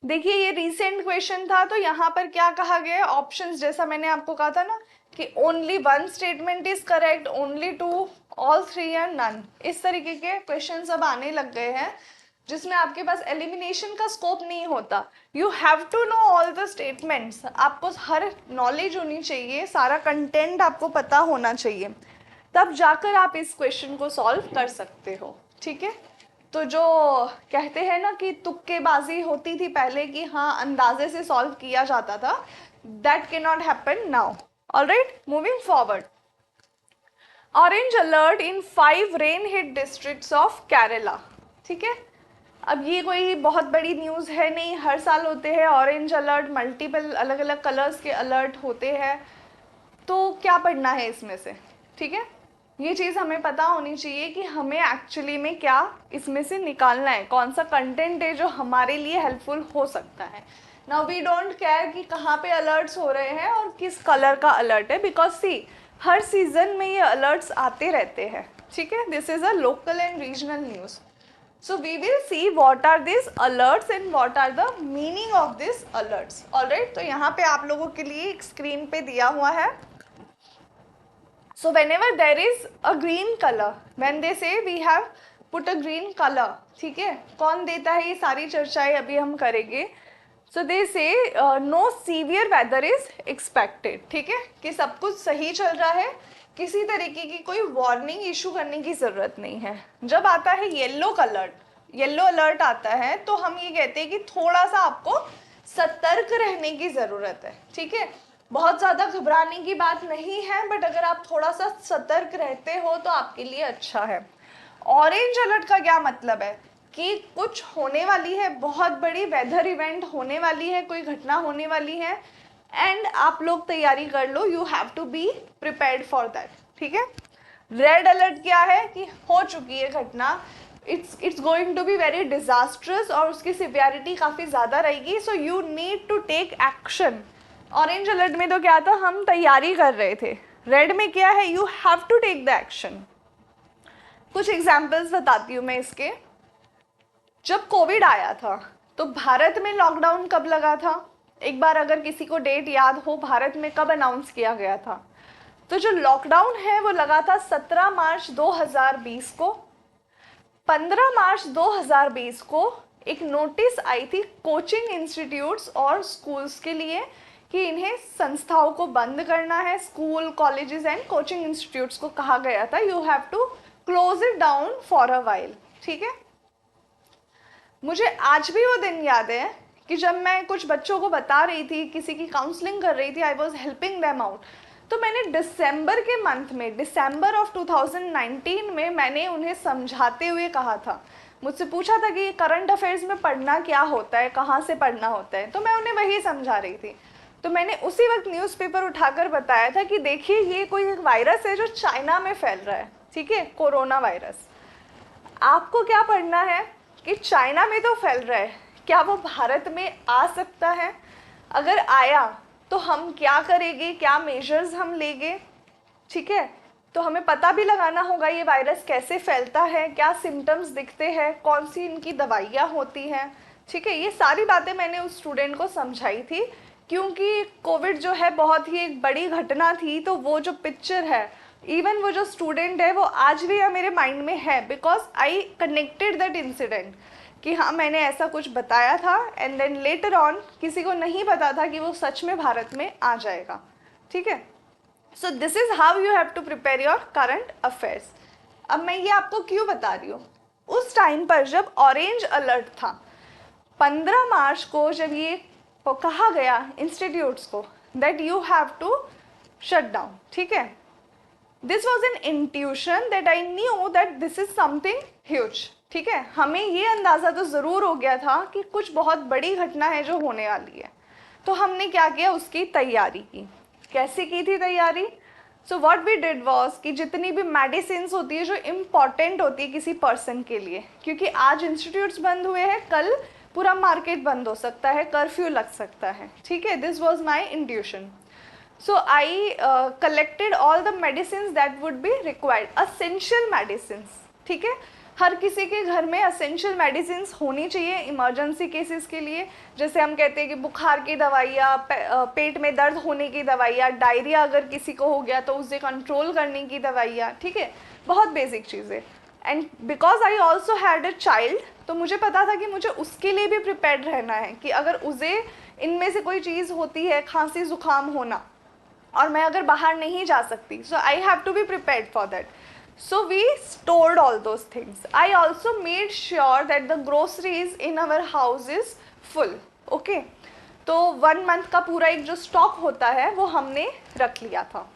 देखिए ये रिसेंट क्वेश्चन था, तो यहाँ पर क्या कहा गया है, ऑप्शंस जैसा मैंने आपको कहा था ना कि only one statement is correct, only two, all three and none, इस तरीके के क्वेश्चंस अब आने लग गए हैं जिसमें आपके पास एलिमिनेशन का स्कोप नहीं होता। You have to know all the statements, आपको हर नॉलेज होनी चाहिए, सारा कंटेंट आपको पता होना चाहिए, तब जाकर आप इस क्वेश्चन को सॉल्व कर सकते हो। ठीक है, तो जो कहते हैं ना कि तुक्केबाजी होती थी पहले कि हाँ अंदाजे से सॉल्व किया जाता था, that can not happen now. Alright, moving forward. Orange alert in 5 rain hit districts of Kerala. ठीक है, अब ये कोई बहुत बड़ी न्यूज़ है नहीं, हर साल होते हैं ऑरेंज अलर्ट, मल्टीपल अलग अलग कलर्स के अलर्ट होते हैं, तो क्या पढ़ना है इसमें से? ठीक है, ये चीज़ हमें पता होनी चाहिए कि हमें एक्चुअली में क्या इसमें से निकालना है, कौन सा कंटेंट है जो हमारे लिए हेल्पफुल हो सकता है। नाउ वी डोंट केयर कि कहाँ पे अलर्ट्स हो रहे हैं और किस कलर का अलर्ट है, बिकॉज सी हर सीजन में ये अलर्ट्स आते रहते हैं। ठीक है, this is a local and regional news. So we will see what are these alerts and what are the meaning of these alerts. Alright, तो यहाँ पे आप लोगों के लिए एक स्क्रीन पे दिया हुआ है। So whenever there is a green color, when they say we have put a green color, ठीक है, कौन देता है ये सारी चर्चाएं अभी हम करेंगे। So they say no severe weather is expected, ठीक है, कि सब कुछ सही चल रहा है, किसी तरीके की कोई वार्निंग इशू करने की ज़रूरत नहीं है। जब आता है येलो अलर्ट आता है तो हम ये कहते हैं कि थोड़ा सा आपको सतर्क रहने की ज़रूरत है। ठीक है, बहुत ज़्यादा घबराने की बात नहीं है, बट अगर आप थोड़ा सा सतर्क रहते हो तो आपके लिए अच्छा है। ऑरेंज अलर्ट का क्या मतलब है कि कुछ होने वाली है, बहुत बड़ी वेदर इवेंट होने वाली है, कोई घटना होने वाली है, एंड आप लोग तैयारी कर लो, you have to be prepared for that. ठीक है, रेड अलर्ट क्या है कि हो चुकी है घटना, it's going to be very disastrous और उसकी सिवियरिटी काफ़ी ज़्यादा रहेगी, so you need to take action. Orange alert में तो क्या था, हम तैयारी कर रहे थे, रेड में क्या है, you have to take the action. कुछ एग्जाम्पल्स बताती हूँ मैं इसके। जब कोविड आया था तो भारत में लॉकडाउन कब लगा था? एक बार अगर किसी को डेट याद हो, भारत में कब अनाउंस किया गया था? तो जो लॉकडाउन है वो लगा था 17 मार्च 2020 को। 15 मार्च 2020 को एक नोटिस आई थी कोचिंग इंस्टीट्यूट्स और स्कूल्स के लिए कि इन्हें संस्थाओं को बंद करना है, school, colleges and coaching institutes को कहा गया था you have to close it down for a while. ठीक है, मुझे आज भी वो दिन याद है कि जब मैं कुछ बच्चों को बता रही थी, किसी की काउंसलिंग कर रही थी, I was helping them out, तो मैंने दिसंबर के मंथ में, दिसंबर ऑफ 2019 में मैंने उन्हें समझाते हुए कहा था, मुझसे पूछा था कि करंट अफेयर्स में पढ़ना क्या होता है, कहाँ से पढ़ना होता है, तो मैं उन्हें वही समझा रही थी। तो मैंने उसी वक्त न्यूज़पेपर उठाकर बताया था कि देखिए ये कोई एक वायरस है जो चाइना में फैल रहा है, ठीक है, कोरोना वायरस। आपको क्या पढ़ना है कि चाइना में तो फैल रहा है, क्या वो भारत में आ सकता है? अगर आया तो हम क्या करेंगे, क्या मेजर्स हम लेंगे? ठीक है, तो हमें पता भी लगाना होगा ये वायरस कैसे फैलता है, क्या सिम्टम्स दिखते हैं, कौन सी इनकी दवाइयाँ होती हैं। ठीक है, ये सारी बातें मैंने उस स्टूडेंट को समझाई थी, क्योंकि कोविड जो है बहुत ही एक बड़ी घटना थी, तो वो जो पिक्चर है, इवन वो जो स्टूडेंट है वो आज भी मेरे माइंड में है, because I connected that incident कि हाँ मैंने ऐसा कुछ बताया था, एंड देन लेटर ऑन किसी को नहीं पता था कि वो सच में भारत में आ जाएगा, ठीक है। So this is how you have to prepare your current affairs. अब मैं ये आपको क्यों बता रही हूँ, उस टाइम पर जब ऑरेंज अलर्ट था 15 मार्च को, जब ये कहा गया इंस्टीट्यूट्स को that you have to shut down, ठीक है, this was an intuition that I knew that this is something huge, ठीक है। हमें ये अंदाज़ा तो ज़रूर हो गया था कि कुछ बहुत बड़ी घटना है जो होने वाली है। तो हमने क्या किया, उसकी तैयारी की। कैसे की थी तैयारी? So what we did was कि जितनी भी मेडिसिन होती है जो इम्पॉर्टेंट होती है किसी पर्सन के लिए, क्योंकि आज इंस्टीट्यूट्स बंद हुए हैं, कल पूरा मार्केट बंद हो सकता है, कर्फ्यू लग सकता है, ठीक है। This was my intuition. So I collected all the medicines that would be required, essential medicines, ठीक है। हर किसी के घर में essential medicines होनी चाहिए इमरजेंसी केसेस के लिए। जैसे हम कहते हैं कि बुखार की दवाइयाँ, पेट में दर्द होने की दवाइयाँ, डायरिया अगर किसी को हो गया तो उसे कंट्रोल करने की दवाइयाँ, ठीक है, बहुत बेसिक चीज़ें। And because I also had a child, तो मुझे पता था कि मुझे उसके लिए भी प्रिपेयर्ड रहना है कि अगर उसे इनमें से कोई चीज़ होती है, खांसी जुकाम होना, और मैं अगर बाहर नहीं जा सकती, so I have to be prepared for that. So we stored all those things. I also made sure that the groceries in our house is full, okay. तो 1 मंथ का पूरा एक जो स्टॉक होता है वो हमने रख लिया था।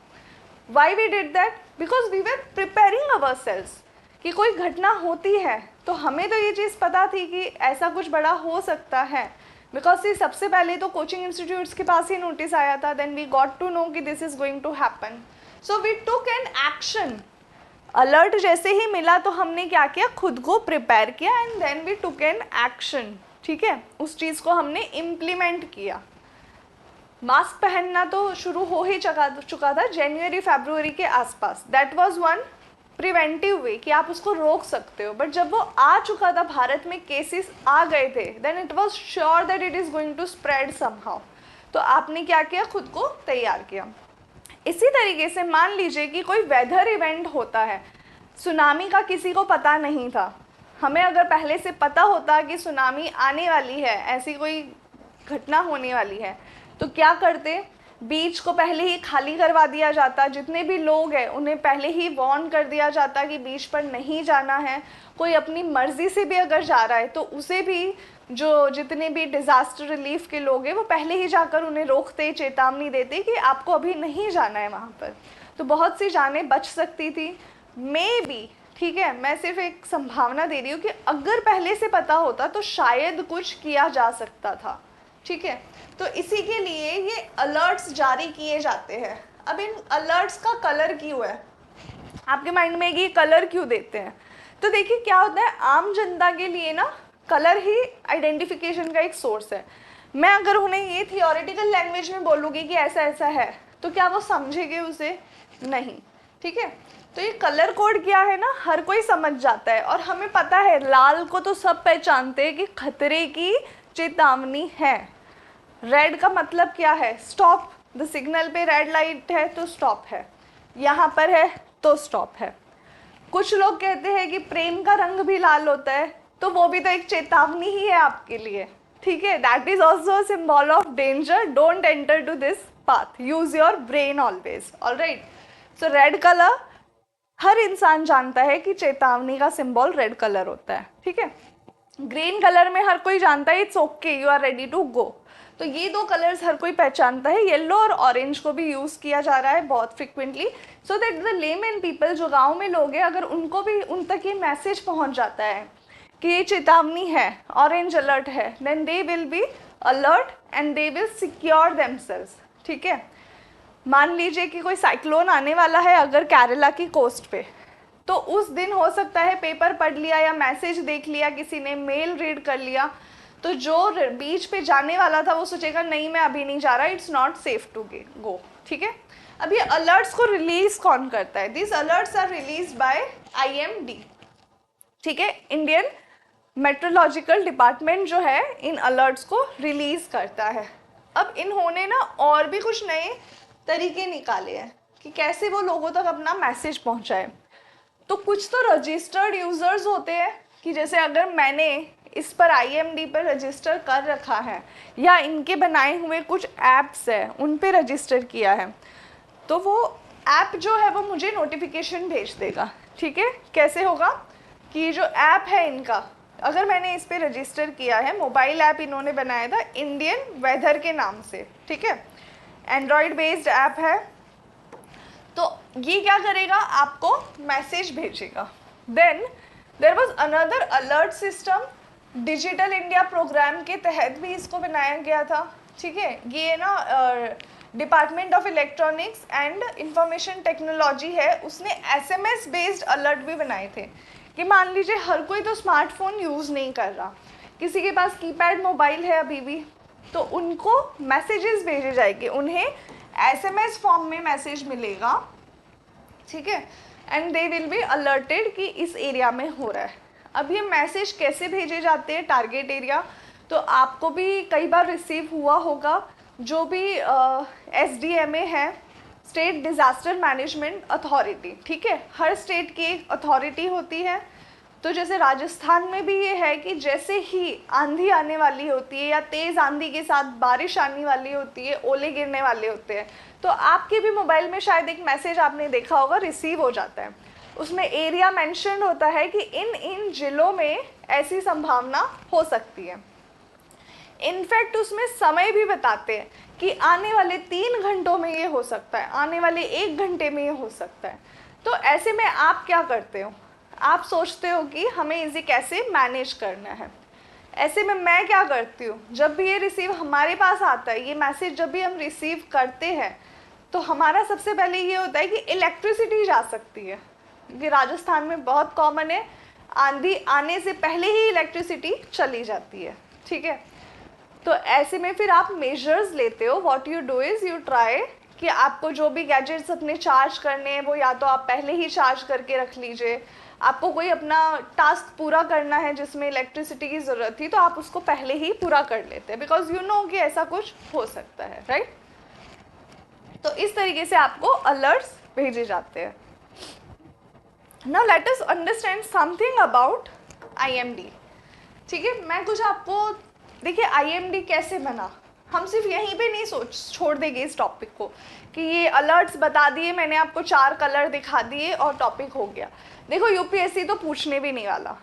Why we did that? Because we were preparing ourselves कि कोई घटना होती है तो हमें तो ये चीज़ पता थी कि ऐसा कुछ बड़ा हो सकता है, बिकॉज ये सबसे पहले तो कोचिंग इंस्टीट्यूट्स के पास ही नोटिस आया था। Then we got to know कि this is going to happen, so we took an action. Alert जैसे ही मिला तो हमने क्या किया, खुद को प्रिपेयर किया, and then we took an action, ठीक है। उस चीज़ को हमने इम्प्लीमेंट किया। मास्क पहनना तो शुरू हो ही चुका था जनवरी फरवरी के आसपास। दैट वाज वन प्रिवेंटिव वे कि आप उसको रोक सकते हो। बट जब वो आ चुका था, भारत में केसेस आ गए थे, then it was sure that it is going to spread somehow. तो आपने क्या किया, खुद को तैयार किया। इसी तरीके से मान लीजिए कि कोई वेदर इवेंट होता है, सुनामी का किसी को पता नहीं था। हमें अगर पहले से पता होता कि सुनामी आने वाली है, ऐसी कोई घटना होने वाली है, तो क्या करते, बीच को पहले ही खाली करवा दिया जाता। जितने भी लोग हैं उन्हें पहले ही वार्न कर दिया जाता कि बीच पर नहीं जाना है। कोई अपनी मर्ज़ी से भी अगर जा रहा है तो उसे भी, जो जितने भी डिज़ास्टर रिलीफ के लोग हैं वो पहले ही जाकर उन्हें रोकते, चेतावनी देते कि आपको अभी नहीं जाना है वहाँ पर। तो बहुत सी जानें बच सकती थी, मे बी, ठीक है। मैं सिर्फ एक संभावना दे रही हूँ कि अगर पहले से पता होता तो शायद कुछ किया जा सकता था, ठीक है। तो इसी के लिए ये अलर्ट्स जारी किए जाते हैं। अब इन अलर्ट्स का कलर क्यों है, आपके माइंड में कि ये कलर क्यों देते हैं? तो देखिए क्या होता है, आम जनता के लिए ना कलर ही आइडेंटिफिकेशन का एक सोर्स है। मैं अगर उन्हें ये थियोरेटिकल लैंग्वेज में बोलूँगी कि ऐसा ऐसा है, तो क्या वो समझेंगे उसे? नहीं, ठीक है। तो ये कलर कोड क्या है ना, हर कोई समझ जाता है। और हमें पता है लाल को तो सब पहचानते हैं कि खतरे की चेतावनी है। रेड का मतलब क्या है, स्टॉप। द सिग्नल पे रेड लाइट है तो स्टॉप है, यहाँ पर है तो स्टॉप है। कुछ लोग कहते हैं कि प्रेम का रंग भी लाल होता है, तो वो भी तो एक चेतावनी ही है आपके लिए, ठीक है। That is also symbol of danger, don't enter to this path, use your brain always, alright. So red colour हर इंसान जानता है कि चेतावनी का सिंबल रेड कलर होता है, ठीक है। ग्रीन कलर में हर कोई जानता है it's okay, you are ready to go. तो ये 2 कलर्स हर कोई पहचानता है। येलो और ऑरेंज को भी यूज़ किया जा रहा है बहुत frequently, so that the layman people, जो गांव में लोग हैं, अगर उनको भी उन तक ये मैसेज पहुंच जाता है कि ये चेतावनी है, ऑरेंज अलर्ट है, then they will be alert and they will secure themselves, ठीक है। मान लीजिए कि कोई साइक्लोन आने वाला है अगर केरला की कोस्ट पे, तो उस दिन हो सकता है पेपर पढ़ लिया या मैसेज देख लिया किसी ने, मेल रीड कर लिया, तो जो बीच पे जाने वाला था वो सोचेगा नहीं मैं अभी नहीं जा रहा, it's not safe to go, ठीक है। अब ये अलर्ट्स को रिलीज कौन करता है? This alerts are release by IMD, ठीक है। इंडियन मेट्रोलॉजिकल डिपार्टमेंट जो है इन अलर्ट्स को रिलीज करता है। अब इन्होंने ना और भी कुछ नए तरीके निकाले हैं कि कैसे वो लोगों तक अपना मैसेज पहुंचाए। तो कुछ तो रजिस्टर्ड यूजर्स होते हैं कि जैसे अगर मैंने इस पर आईएमडी पर रजिस्टर कर रखा है या इनके बनाए हुए कुछ ऐप्स है उन पे रजिस्टर किया है, तो वो ऐप जो है वो मुझे नोटिफिकेशन भेज देगा। ठीक है, कैसे होगा कि जो ऐप है इनका, अगर मैंने इस पे रजिस्टर किया है, मोबाइल ऐप इन्होंने बनाया था इंडियन वेदर के नाम से, ठीक है, एंड्रॉयड बेस्ड ऐप है, तो ये क्या करेगा, आपको मैसेज भेजेगा। Then there was another alert system, digital India programme के तहत भी इसको बनाया गया था। ठीक है, ये ना department of electronics and information technology है, उसने एसएमएस बेस्ड अलर्ट भी बनाए थे कि मान लीजिए हर कोई तो स्मार्टफोन यूज़ नहीं कर रहा, किसी के पास कीपैड मोबाइल है अभी भी, तो उनको मैसेजेस भेजे जाएंगे, उन्हें एसएमएस फॉर्म में मैसेज मिलेगा। ठीक है, and they will B alerted कि इस एरिया में हो रहा है। अब ये मैसेज कैसे भेजे जाते हैं टारगेट एरिया, तो आपको भी कई बार रिसीव हुआ होगा, जो भी एसडीएमए है, स्टेट डिज़ास्टर मैनेजमेंट अथॉरिटी, ठीक है, हर स्टेट की एक अथॉरिटी होती है। तो जैसे राजस्थान में भी ये है कि जैसे ही आंधी आने वाली होती है या तेज़ आंधी के साथ बारिश आने वाली होती है, ओले गिरने वाले होते हैं, तो आपके भी मोबाइल में शायद एक मैसेज आपने देखा होगा रिसीव हो जाता है, उसमें एरिया मेंशन होता है कि इन इन जिलों में ऐसी संभावना हो सकती है। इनफैक्ट उसमें समय भी बताते हैं कि आने वाले 3 घंटों में ये हो सकता है, आने वाले 1 घंटे में ये हो सकता है। तो ऐसे में आप क्या करते हो, आप सोचते हो कि हमें इसे कैसे मैनेज करना है। ऐसे में मैं क्या करती हूँ, जब भी ये रिसीव हमारे पास आता है, ये मैसेज जब भी हम रिसीव करते हैं, तो हमारा सबसे पहले ये होता है कि इलेक्ट्रिसिटी जा सकती है, क्योंकि राजस्थान में बहुत कॉमन है, आंधी आने से पहले ही इलेक्ट्रिसिटी चली जाती है। ठीक है, तो ऐसे में फिर आप मेजर्स लेते हो। What you do is you try कि आपको जो भी गैजेट्स अपने चार्ज करने हैं वो या तो आप पहले ही चार्ज करके रख लीजिए, आपको कोई अपना टास्क पूरा करना है जिसमें इलेक्ट्रिसिटी की ज़रूरत थी तो आप उसको पहले ही पूरा कर लेते हैं, बिकॉज यू नो कि ऐसा कुछ हो सकता है, राइट। तो इस तरीके से आपको अलर्ट्स भेजे जाते हैं। Now let us understand something about IMD. ठीक है, मैं कुछ आपको, देखिए आईएमडी कैसे बना, हम सिर्फ यहीं पे नहीं छोड़ देंगे इस टॉपिक को कि ये अलर्ट्स बता दिए, मैंने आपको 4 कलर दिखा दिए और टॉपिक हो गया। देखो यूपीएससी तो पूछने भी नहीं वाला,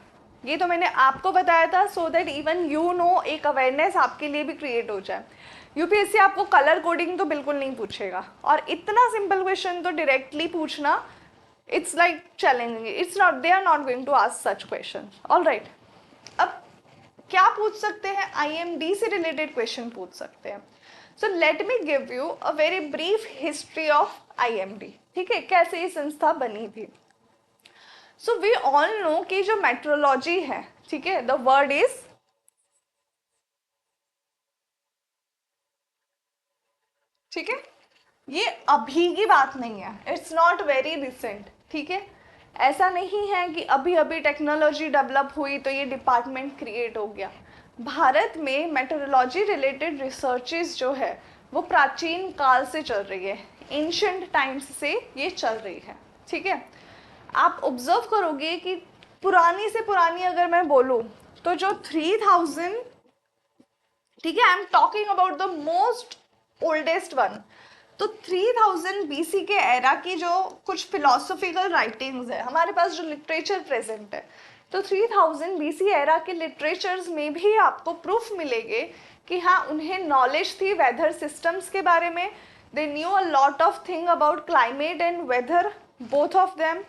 ये तो मैंने आपको बताया था so that even you know, एक अवेयरनेस आपके लिए भी क्रिएट हो जाए। यूपीएससी आपको कलर कोडिंग तो बिल्कुल नहीं पूछेगा, और इतना सिंपल क्वेश्चन तो डायरेक्टली पूछना, it's like challenging, it's not, they are not going to ask such question. Alright, अब क्या पूछ सकते हैं, आईएमडी से रिलेटेड क्वेश्चन पूछ सकते हैं। So let me give you a very brief history of IMD. ठीक है, कैसे ये संस्था बनी थी। सो वी ऑल नो कि जो मेट्रोलॉजी है, ठीक है, द वर्ड इज, ठीक है, ये अभी की बात नहीं है, इट्स नॉट वेरी रिसेंट। ठीक है, ऐसा नहीं है कि अभी अभी टेक्नोलॉजी डेवलप हुई तो ये डिपार्टमेंट क्रिएट हो गया। भारत में मेट्रोलॉजी रिलेटेड रिसर्चेस जो है वो प्राचीन काल से चल रही है, एंशिएंट टाइम्स से ये चल रही है। ठीक है, आप ऑब्जर्व करोगे कि पुरानी से पुरानी अगर मैं बोलूँ तो जो 3000, ठीक है, I am talking about the most oldest one, तो 3000 बीसी के एरा की जो कुछ फिलोसॉफिकल राइटिंग्स है हमारे पास, जो लिटरेचर प्रेजेंट है, तो 3000 बीसी एरा के लिटरेचर्स में भी आपको प्रूफ मिलेंगे कि हाँ, उन्हें नॉलेज थी वेदर सिस्टम्स के बारे में, they knew a lot of thing about climate and weather, both of them,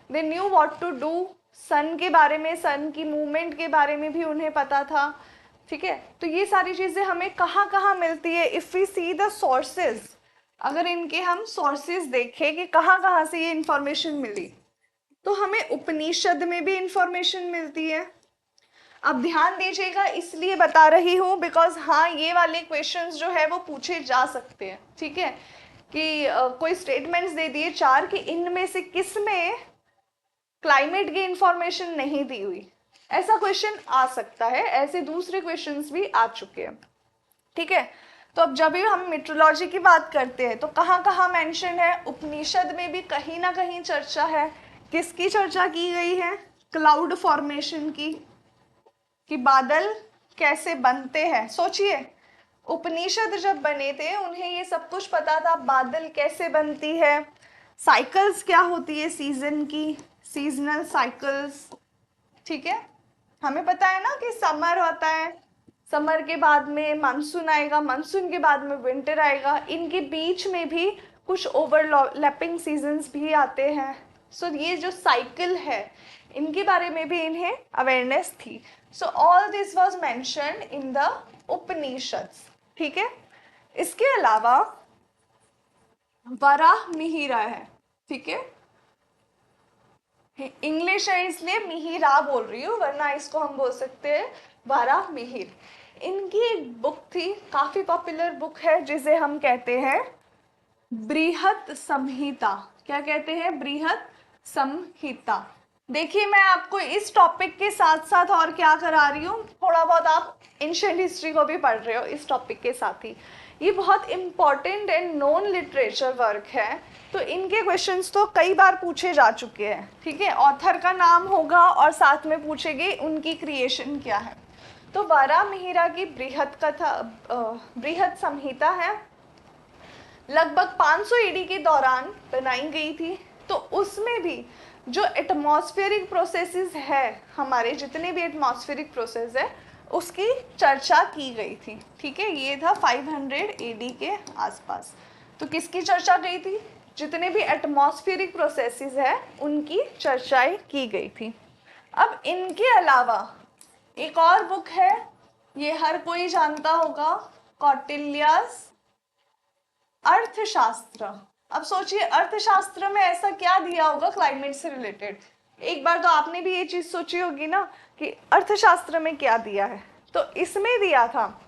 they knew what to do, sun के बारे में, सन की मूवमेंट के बारे में भी उन्हें पता था। ठीक है, तो ये सारी चीज़ें हमें कहाँ कहाँ मिलती है, if we see the sources, अगर इनके हम सोर्सेज देखें कि कहाँ कहाँ से ये इंफॉर्मेशन मिली, तो हमें उपनिषद में भी इंफॉर्मेशन मिलती है। अब ध्यान दीजिएगा, इसलिए बता रही हूँ बिकॉज हाँ, ये वाले क्वेश्चंस जो है वो पूछे जा सकते हैं। ठीक है, कि कोई स्टेटमेंट्स दे दिए 4 कि इनमें से किस में क्लाइमेट की इंफॉर्मेशन नहीं दी हुई, ऐसा क्वेश्चन आ सकता है, ऐसे दूसरे क्वेश्चंस भी आ चुके हैं। ठीक है, तो अब जब भी हम मेट्रोलॉजी की बात करते हैं तो कहाँ कहाँ मेंशन है, उपनिषद में भी कहीं ना कहीं चर्चा है। किसकी चर्चा की गई है, क्लाउड फॉर्मेशन की। कि बादल कैसे बनते हैं। सोचिए, उपनिषद जब बने थे उन्हें ये सब कुछ पता था, बादल कैसे बनती है, साइकिल्स क्या होती है सीजन की, सीजनल साइकिल्स। ठीक है, हमें पता है ना कि समर होता है, समर के बाद में मानसून आएगा, मानसून के बाद में विंटर आएगा, इनके बीच में भी कुछ ओवरलैपिंग सीजन्स भी आते हैं। सो ये जो साइकिल है इनके बारे में भी इन्हें अवेयरनेस थी। So all this was mentioned in the Upanishads. ठीक है, इसके अलावा वराह मिहिर है। ठीक है, इंग्लिश है इसलिए मिहिरा बोल रही हूँ, वरना इसको हम बोल सकते हैं वराह मिहिर। इनकी एक बुक थी, काफी पॉपुलर बुक है, जिसे हम कहते हैं बृहत संहिता। क्या कहते हैं? बृहत संहिता। देखिए, मैं आपको इस टॉपिक के साथ साथ और क्या करा रही हूँ, थोड़ा बहुत आप एंशिएंट हिस्ट्री को भी पढ़ रहे हो इस टॉपिक के साथ ही। ये बहुत important and known literature work है, तो इनके क्वेश्चंस तो कई बार पूछे जा चुके हैं। ठीक है, ऑथर का नाम होगा और साथ में पूछेंगे उनकी क्रिएशन क्या है। तो वराह मिहिरा की बृहत संहिता है, लगभग 500 ईडी के दौरान बनाई गई थी। तो उसमें भी जो एटमॉस्फेरिक प्रोसेसेस है, हमारे जितने भी एटमॉस्फेरिक प्रोसेस है उसकी चर्चा की गई थी। ठीक है, ये था 500 एडी के आसपास। तो किसकी चर्चा गई थी? जितने भी एटमॉस्फेरिक प्रोसेसेस है उनकी चर्चाएं की गई थी। अब इनके अलावा एक और बुक है, ये हर कोई जानता होगा, कौटिल्यास अर्थशास्त्र। अब सोचिए, अर्थशास्त्र में ऐसा क्या दिया होगा क्लाइमेट से रिलेटेड? एक बार तो आपने भी ये चीज सोची होगी ना कि अर्थशास्त्र में क्या दिया है। तो इसमें दिया था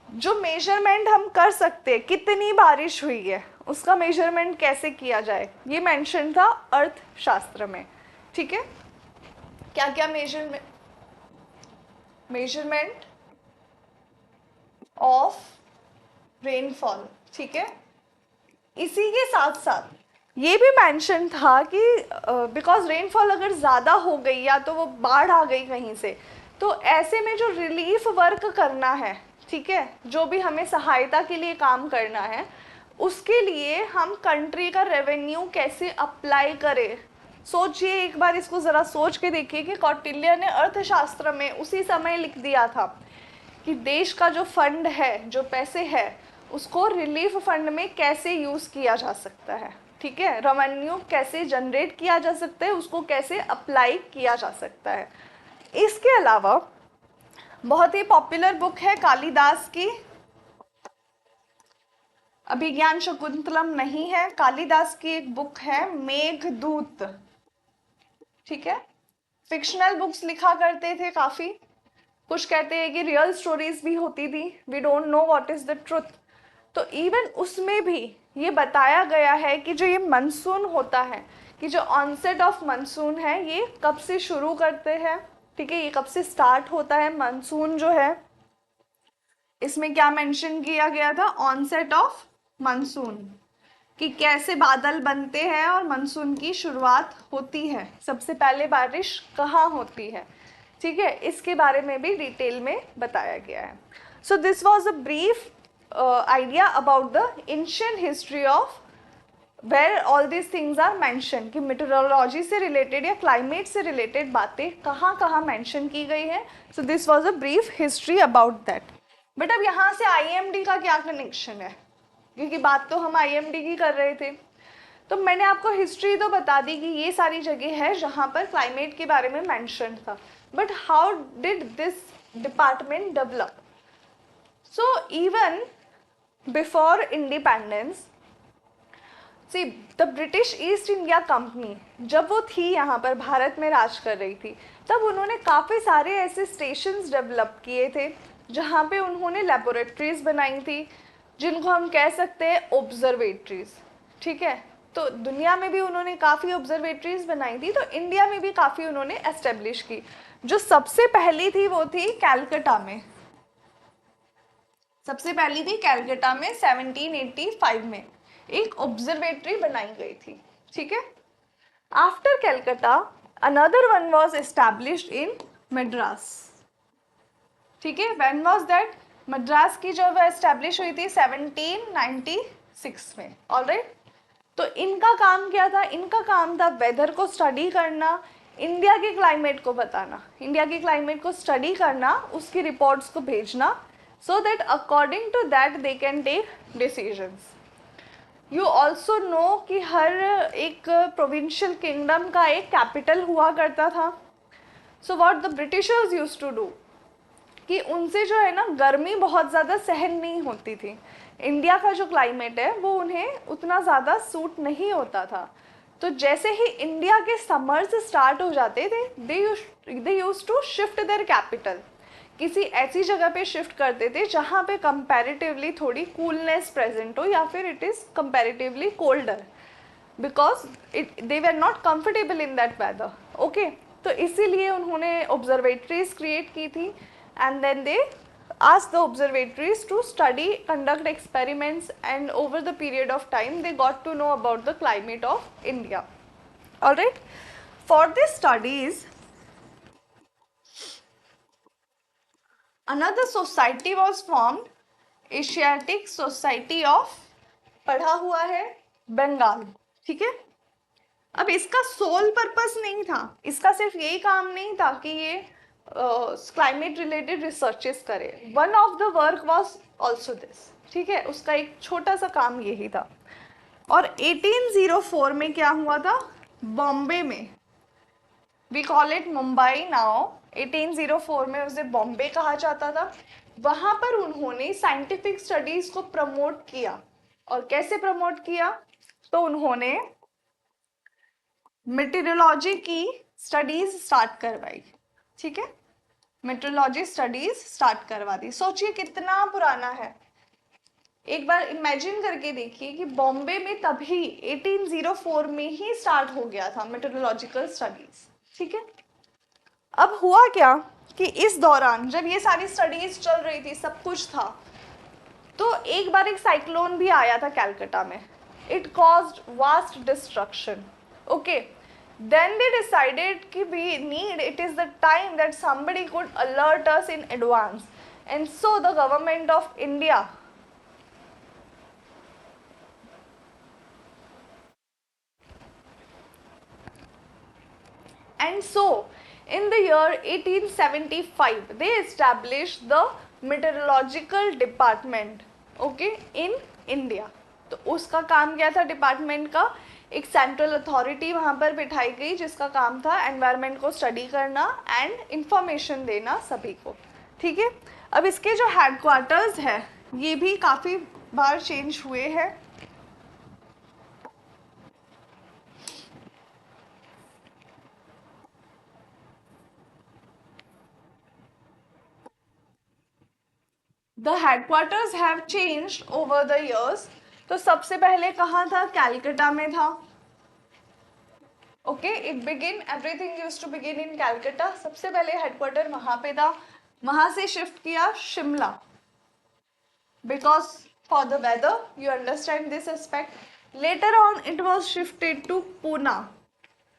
जो मेजरमेंट हम कर सकते हैं, कितनी बारिश हुई है उसका मेजरमेंट कैसे किया जाए, ये मेंशन था अर्थशास्त्र में। ठीक है, क्या क्या मेजरमेंट ऑफ रेनफॉल। ठीक है, इसी के साथ साथ ये भी मेंशन था कि बिकॉज रेनफॉल अगर ज़्यादा हो गई या तो वो बाढ़ आ गई कहीं से, तो ऐसे में जो रिलीफ वर्क करना है, ठीक है, जो भी हमें सहायता के लिए काम करना है, उसके लिए हम कंट्री का रेवेन्यू कैसे अप्लाई करें। सोचिए एक बार, इसको ज़रा सोच के देखिए कि कौटिल्य ने अर्थशास्त्र में उसी समय लिख दिया था कि देश का जो फंड है, जो पैसे है, उसको रिलीफ फंड में कैसे यूज़ किया जा सकता है। ठीक है, रेवेन्यू कैसे जनरेट किया जा सकता है, उसको कैसे अप्लाई किया जा सकता है। इसके अलावा बहुत ही पॉपुलर बुक है कालिदास की, अभिज्ञान शकुंतलम नहीं है, कालिदास की एक बुक है मेघदूत। ठीक है, फिक्शनल बुक्स लिखा करते थे काफ़ी, कुछ कहते हैं कि रियल स्टोरीज भी होती थी, we don't know what is the truth. तो इवन उसमें भी ये बताया गया है कि जो ये मानसून होता है, कि जो ऑनसेट ऑफ मानसून है ये कब से शुरू करते हैं। ठीक है, ये कब से स्टार्ट होता है मानसून जो है, इसमें क्या मेंशन किया गया था, ऑनसेट ऑफ मानसून, कि कैसे बादल बनते हैं और मानसून की शुरुआत होती है, सबसे पहले बारिश कहाँ होती है। ठीक है, इसके बारे में भी डिटेल में बताया गया है। So this was a brief idea about the ancient history of where all this things are mention, कि मेटेरोलॉजी से रिलेटेड या क्लाइमेट से रिलेटेड बातें कहाँ कहाँ मेंशन की गई है। So this was a brief history about that. But अब यहाँ से आईएमडी का क्या कनेक्शन है, क्योंकि बात तो हम आईएमडी की कर रहे थे। तो मैंने आपको हिस्ट्री तो बता दी कि ये सारी जगह है जहाँ पर क्लाइमेट के बारे में मेंशन था, but how did this department develop? So even before independence, see the British east India company जब वो थी यहाँ पर भारत में राज कर रही थी, तब उन्होंने काफ़ी सारे ऐसे स्टेशंस डेवलप किए थे जहाँ पे उन्होंने लेबोरेटरीज बनाई थी, जिनको हम कह सकते हैं ऑब्जर्वेटरीज। ठीक है, तो दुनिया में भी उन्होंने काफ़ी ऑब्जर्वेटरीज बनाई थी, तो इंडिया में भी काफ़ी उन्होंने एस्टेब्लिश की। जो सबसे पहली थी वो थी कैलकटा में, सबसे पहली थी कैलकटा में 1785 में एक ऑब्जर्वेटरी बनाई गई थी। ठीक है, after Calcutta another one was established in Madras. ठीक है, व्हेन वाज दैट? मद्रास की जब एस्टेब्लिश हुई थी 1796 में। ऑलराइट, तो इनका काम क्या था? इनका काम था वेदर को स्टडी करना, इंडिया के क्लाइमेट को बताना, इंडिया के क्लाइमेट को स्टडी करना, उसकी रिपोर्ट्स को भेजना, so that according to that they can take decisions. You also know कि हर एक प्रोविंशियल किंगडम का एक कैपिटल हुआ करता था। So what the Britishers used to do, कि उनसे जो है ना गर्मी बहुत ज़्यादा सहन नहीं होती थी, इंडिया का जो क्लाइमेट है वो उन्हें उतना ज़्यादा सूट नहीं होता था। तो जैसे ही इंडिया के समर्स स्टार्ट हो जाते थे, they use to shift their capital, किसी ऐसी जगह पे शिफ्ट करते थे जहाँ पे कंपैरेटिवली थोड़ी कूलनेस प्रेजेंट हो, या फिर it is comparatively colder, because they were not comfortable in that whether. Okay, तो इसीलिए उन्होंने ऑब्जर्वेटरीज क्रिएट की थी, and then they asked the observatories to study, conduct experiments, and over the period of time they got to know about the climate of India. All right, for these studies another society was formed, Asiatic Society of, पढ़ा हुआ है, बंगाल। ठीक है, अब इसका soul purpose नहीं था, इसका सिर्फ यही काम नहीं था कि ये क्लाइमेट रिलेटेड रिसर्चेस करे, one of the work was also this. ठीक है, उसका एक छोटा सा काम यही था। और 1804 में क्या हुआ था? बॉम्बे में, we call it Mumbai now, 1804 में उसे बॉम्बे कहा जाता था, वहां पर उन्होंने साइंटिफिक स्टडीज को प्रमोट किया। और कैसे प्रमोट किया? तो उन्होंने मेटीरियोलॉजी की स्टडीज स्टार्ट करवाई। ठीक है, मेट्रोलॉजी स्टडीज स्टार्ट करवा दी। सोचिए कितना पुराना है, एक बार इमेजिन करके देखिए कि बॉम्बे में तभी 1804 में ही स्टार्ट हो गया था मेट्रोलॉजिकल स्टडीज। ठीक है, अब हुआ क्या कि इस दौरान जब ये सारी स्टडीज चल रही थी, सब कुछ था, तो एक बार एक साइक्लोन भी आया था कैलकाटा में, it caused vast destruction. Okay, then they decided कि we need, it is the time that somebody could alert us in advance, and so the government of India and so in the year 1875 they established the meteorological department, okay, in India। तो उसका काम क्या था department का? एक central authority वहाँ पर बिठाई गई जिसका काम था एनवायरनमेंट को स्टडी करना एंड इंफॉर्मेशन देना सभी को। ठीक है, अब इसके जो हेडक्वार्टर्स है ये भी काफ़ी बार चेंज हुए हैं। The headquarters have changed over the years. तो सबसे पहले कहाँ था? कैलकाटा में था। Okay, it begin, everything used to begin in Calcutta. सबसे पहले हेडक्वार्टर वहाँ पे था, वहाँ से शिफ्ट किया Shimla, because for the weather, you understand this aspect. Later on it was shifted to Poona,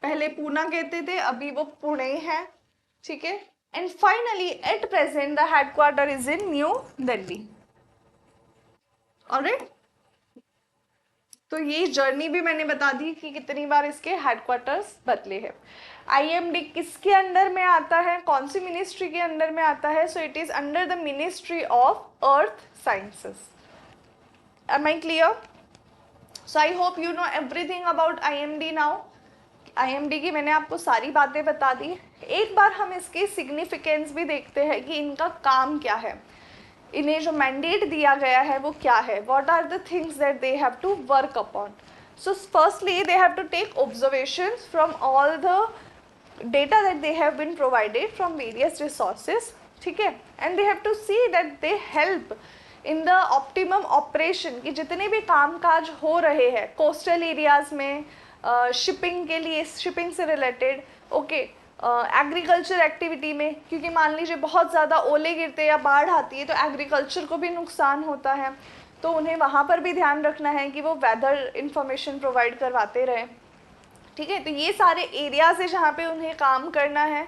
पहले पूना कहते थे, अभी वो पुणे है। ठीक है, and finally at present the headquarter is in new Delhi. Alright, तो ये जर्नी भी मैंने बता दी कि कितनी बार इसके हेडक्वार्टर्स बदले हैं। आईएमडी किसके अंडर में आता है? कौन सी मिनिस्ट्री के अंडर में आता है? So it is under the ministry of earth sciences. Am I clear? So I hope you know everything about IMD now. IMD की मैंने आपको सारी बातें बता दी। एक बार हम इसके सिग्निफिकेंस भी देखते हैं कि इनका काम क्या है, इन्हें जो मैंडेट दिया गया है वो क्या है, what are the things that they have to work upon. So firstly they have to take observations from all the data that they have been provided from various resources. ठीक है, and they have to see that they help in the optimum operation, कि जितने भी कामकाज हो रहे हैं coastal areas में, शिपिंग के लिए, शिपिंग से रिलेटेड, ओके, एग्रीकल्चर एक्टिविटी में, क्योंकि मान लीजिए बहुत ज़्यादा ओले गिरते या बाढ़ आती है तो एग्रीकल्चर को भी नुकसान होता है, तो उन्हें वहाँ पर भी ध्यान रखना है कि वो वेदर इंफॉर्मेशन प्रोवाइड करवाते रहें। ठीक है, तो ये सारे एरियाज है जहाँ पे उन्हें काम करना है।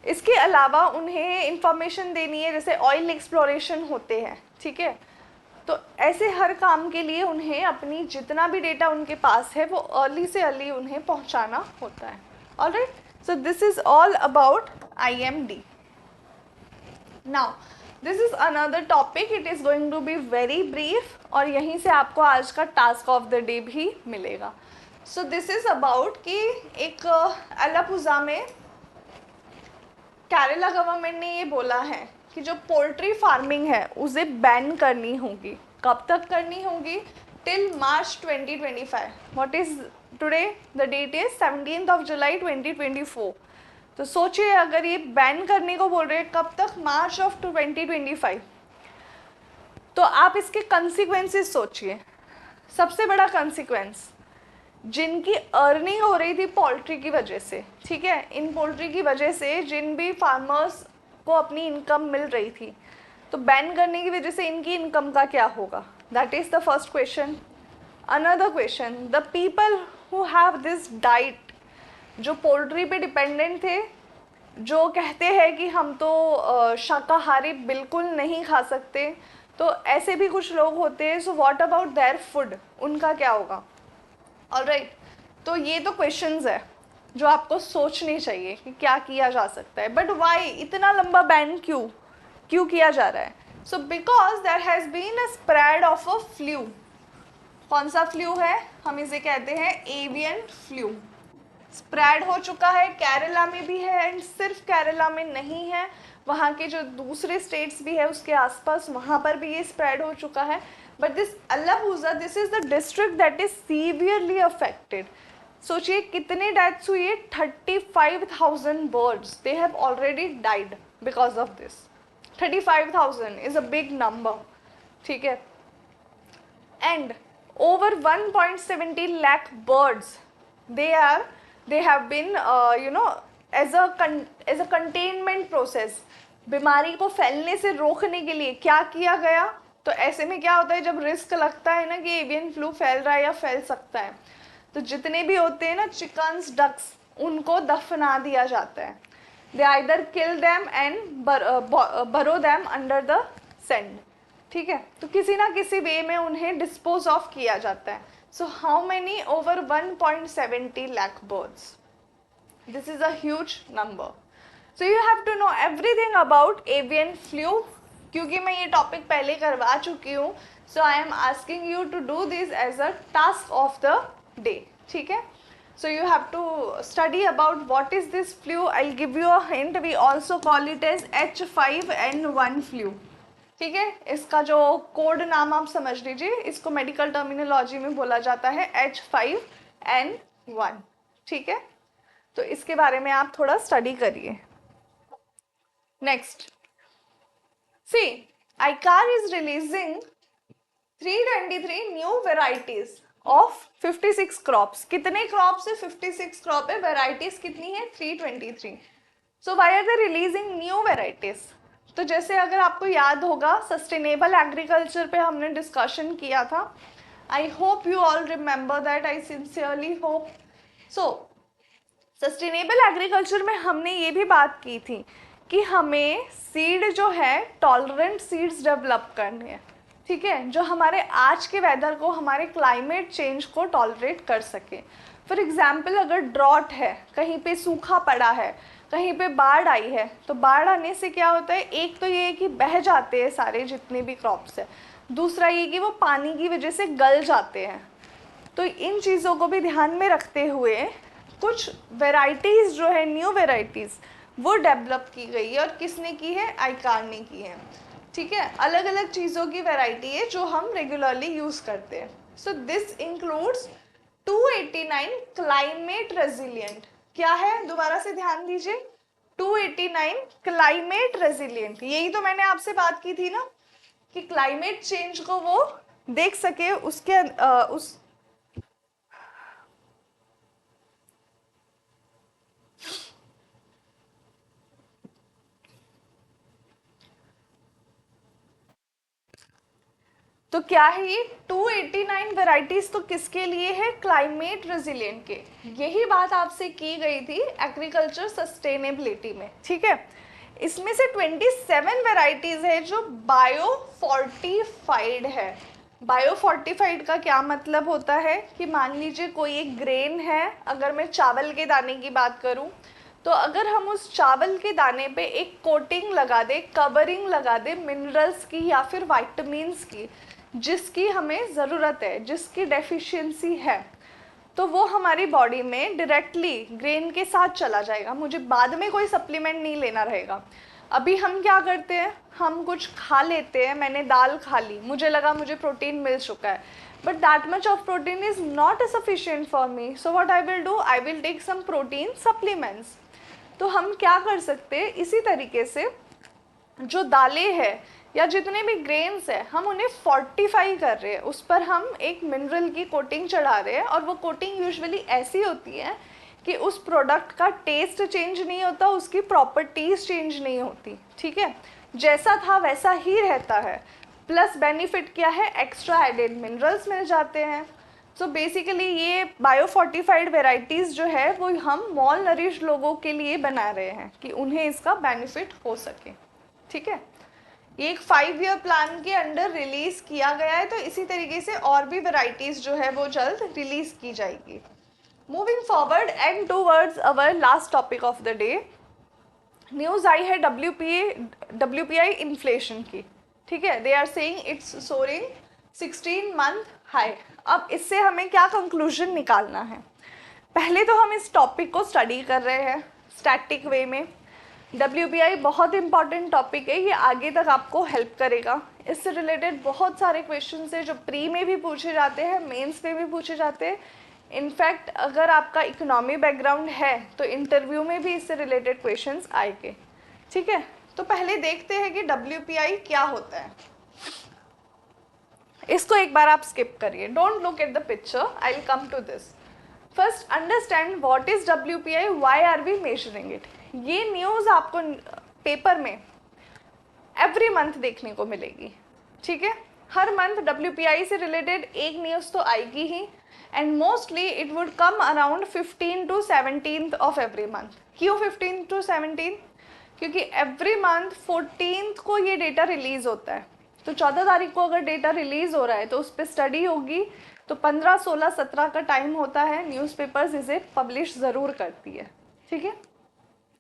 इसके अलावा उन्हें इंफॉर्मेशन देनी है, जैसे ऑयल एक्सप्लोरेशन होते हैं, ठीक है, तो ऐसे हर काम के लिए उन्हें अपनी जितना भी डेटा उनके पास है वो अर्ली से अर्ली उन्हें पहुंचाना होता है. Alright, so this is all about IMD. Now this is another topic, it is going to be very brief, और यहीं से आपको आज का टास्क ऑफ द डे भी मिलेगा. सो दिस इज अबाउट कि एक अलापुजा में केरला गवर्नमेंट ने ये बोला है कि जो पोल्ट्री फार्मिंग है उसे बैन करनी होगी. कब तक करनी होगी? Till March 2025. What is today? The date is 17 July 2024. तो सोचिए अगर ये बैन करने को बोल रहे हैं कब तक? मार्च ऑफ 2025. तो आप इसके कंसिक्वेंसेस सोचिए. सबसे बड़ा कंसिक्वेंस, जिनकी अर्निंग हो रही थी पोल्ट्री की वजह से, ठीक है, इन पोल्ट्री की वजह से जिन भी फार्मर्स को अपनी इनकम मिल रही थी, तो बैन करने की वजह से इनकी इनकम का क्या होगा? That is the first question. Another question, the people who have this diet, जो पोल्ट्री पे डिपेंडेंट थे, जो कहते हैं कि हम तो शाकाहारी बिल्कुल नहीं खा सकते, तो ऐसे भी कुछ लोग होते हैं. So what about their food, उनका क्या होगा? ऑलराइट, तो ये तो क्वेश्चंस है जो आपको सोचनी चाहिए कि क्या किया जा सकता है. बट वाई इतना लंबा बैन क्यों किया जा रहा है? So because there has been a spread of a flu. कौन सा फ्लू है? हम इसे कहते हैं एवियन फ्लू. स्प्रेड हो चुका है, केरला में भी है, एंड सिर्फ केरला में नहीं है, वहाँ के जो दूसरे स्टेट्स भी है उसके आसपास, वहाँ पर भी ये स्प्रेड हो चुका है. But this Alappuzha, this is the district that is severely affected. सोचिए कितने डेथ्स हुई है? 35,000 birds, they have already died because of this. 35,000 is a big number, ठीक है. And over 1.70 lakh birds, they have been as a containment process. बीमारी को फैलने से रोकने के लिए क्या किया गया? तो ऐसे में क्या होता है, जब रिस्क लगता है ना कि एवियन फ्लू फैल रहा है या फैल सकता है, तो जितने भी होते हैं ना चिकन्स, डक्स, उनको दफना दिया जाता है. दे आइदर किल दैम एंड बरो दैम अंडर द सैंड, ठीक है, तो किसी ना किसी वे में उन्हें डिस्पोज ऑफ किया जाता है. So how many? Over 1.70 lakh birds. This is a huge number. So you have to know everything about avian flu. क्योंकि मैं ये टॉपिक पहले करवा चुकी हूँ, so I am asking you to do this as a task of the day, ठीक है. So you have to study about what is this flu. I'll give you a hint. We also call it as H5N1 flu. ठीक है, इसका जो code नाम आप समझ लीजिए, इसको मेडिकल टर्मिनोलॉजी में बोला जाता है H5N1, ठीक है. तो इसके बारे में आप थोड़ा स्टडी करिए. Next, see ICAR is releasing 323 new varieties of 56 crops. कितने क्रॉप्स है? 56 क्रॉप है. वेराइटीज कितनी है? 323. So why are they releasing new varieties? तो जैसे अगर आपको याद होगा, सस्टेनेबल एग्रीकल्चर पे हमने डिस्कशन किया था. आई hope you all remember that. I sincerely hope so. Sustainable agriculture में हमने ये भी बात की थी कि हमें सीड जो है टॉलरेंट सीड्स डेवलप करने हैं, ठीक है, जो हमारे आज के वेदर को, हमारे क्लाइमेट चेंज को टॉलरेट कर सके. फॉर एग्जाम्पल, अगर ड्रॉट है, कहीं पे सूखा पड़ा है, कहीं पे बाढ़ आई है, तो बाढ़ आने से क्या होता है? एक तो ये कि बह जाते हैं सारे जितने भी क्रॉप्स है, दूसरा ये कि वो पानी की वजह से गल जाते हैं. तो इन चीज़ों को भी ध्यान में रखते हुए कुछ वेराइटीज़ जो है, न्यू वेराइटीज़, वो डेवलप की गई है. और किसने की है? ICAR ने की है, ठीक है. अलग अलग चीज़ों की वैरायटी है जो हम रेगुलरली यूज़ करते हैं. So this includes 289 climate resilient. क्या है? दोबारा से ध्यान दीजिए. 289 क्लाइमेट रेजिलिएंट. यही तो मैंने आपसे बात की थी ना कि क्लाइमेट चेंज को वो देख सके, उसके उस तो क्या है ये 289 वेराइटीज तो किसके लिए है? क्लाइमेट रेजिलिएंट के। यही बात आपसे की गई थी एग्रीकल्चर सस्टेनेबिलिटी में, ठीक है। इसमें से 27 वेराइटीज है जो बायो फोर्टिफाइड है। बायो फोर्टिफाइड का क्या मतलब होता है कि मान लीजिए कोई एक ग्रेन है, अगर मैं चावल के दाने की बात करूं, तो अगर हम उस चावल के दाने पे एक कोटिंग लगा दे, कवरिंग लगा दे मिनरल्स की या फिर वाइटामिन्स की, जिसकी हमें ज़रूरत है, जिसकी डेफिशिएंसी है, तो वो हमारी बॉडी में डायरेक्टली ग्रेन के साथ चला जाएगा, मुझे बाद में कोई सप्लीमेंट नहीं लेना रहेगा। अभी हम क्या करते हैं, हम कुछ खा लेते हैं, मैंने दाल खा ली, मुझे लगा मुझे प्रोटीन मिल चुका है, but that much of protein is not sufficient for me, so what I will do, I will take some protein supplements. तो हम क्या कर सकते हैं, इसी तरीके से जो दालें हैं या जितने भी ग्रेन्स हैं, हम उन्हें फोर्टिफाई कर रहे हैं, उस पर हम एक मिनरल की कोटिंग चढ़ा रहे हैं, और वो कोटिंग यूजुअली ऐसी होती है कि उस प्रोडक्ट का टेस्ट चेंज नहीं होता, उसकी प्रॉपर्टीज चेंज नहीं होती, ठीक है, जैसा था वैसा ही रहता है। प्लस बेनिफिट क्या है, एक्स्ट्रा एडेड मिनरल्स मिल जाते हैं। सो बेसिकली ये बायो फोर्टिफाइड वेराइटीज़ जो है वो हम मॉल नरिश लोगों के लिए बना रहे हैं कि उन्हें इसका बेनिफिट हो सके, ठीक है। ये एक 5 ईयर प्लान के अंडर रिलीज किया गया है, तो इसी तरीके से और भी वेराइटीज़ जो है वो जल्द रिलीज की जाएगी। Moving forward and towards our last topic of the day, news आई है WPI इन्फ्लेशन की, ठीक है। They are saying it's soaring 16 month high. अब इससे हमें क्या कंक्लूजन निकालना है? पहले तो हम इस टॉपिक को स्टडी कर रहे हैं स्टैटिक वे में। WPI बहुत इंपॉर्टेंट टॉपिक है, ये आगे तक आपको हेल्प करेगा। इससे रिलेटेड बहुत सारे क्वेश्चंस हैं जो प्री में भी पूछे जाते हैं, मेंस में भी पूछे जाते हैं। इनफैक्ट अगर आपका इकोनॉमी बैकग्राउंड है तो इंटरव्यू में भी इससे रिलेटेड क्वेश्चंस आएंगे, ठीक है। तो पहले देखते हैं कि WPI क्या होता है। इसको एक बार आप स्किप करिए, don't look at the picture, I will come to this. First understand what is WPI, why are we measuring it. ये न्यूज़ आपको पेपर में एवरी मंथ देखने को मिलेगी, ठीक है। हर मंथ WPI से रिलेटेड एक न्यूज़ तो आएगी ही, and mostly it would come around 15 to 17 of every month. क्यों 15 to 17? क्योंकि एवरी मंथ 14 को ये डेटा रिलीज़ होता है, तो 14 तारीख को अगर डेटा रिलीज़ हो रहा है तो उस पर स्टडी होगी, तो 15, 16, 17 का टाइम होता है, न्यूज़पेपर्स इसे पब्लिश ज़रूर करती है, ठीक है।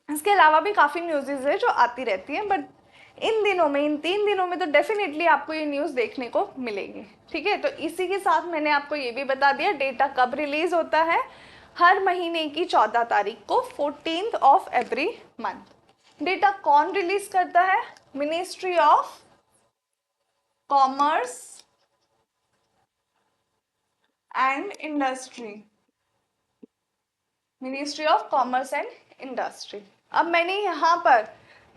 इसके अलावा भी काफ़ी न्यूज़ेज़ है जो आती रहती हैं, बट इन दिनों में, इन 3 दिनों में तो डेफिनेटली आपको ये न्यूज़ देखने को मिलेगी, ठीक है। तो इसी के साथ मैंने आपको ये भी बता दिया डेटा कब रिलीज़ होता है, हर महीने की 14 तारीख को 14th of every month. Data कौन रिलीज करता है? Ministry of commerce and industry, ministry of commerce and industry. अब मैंने यहाँ पर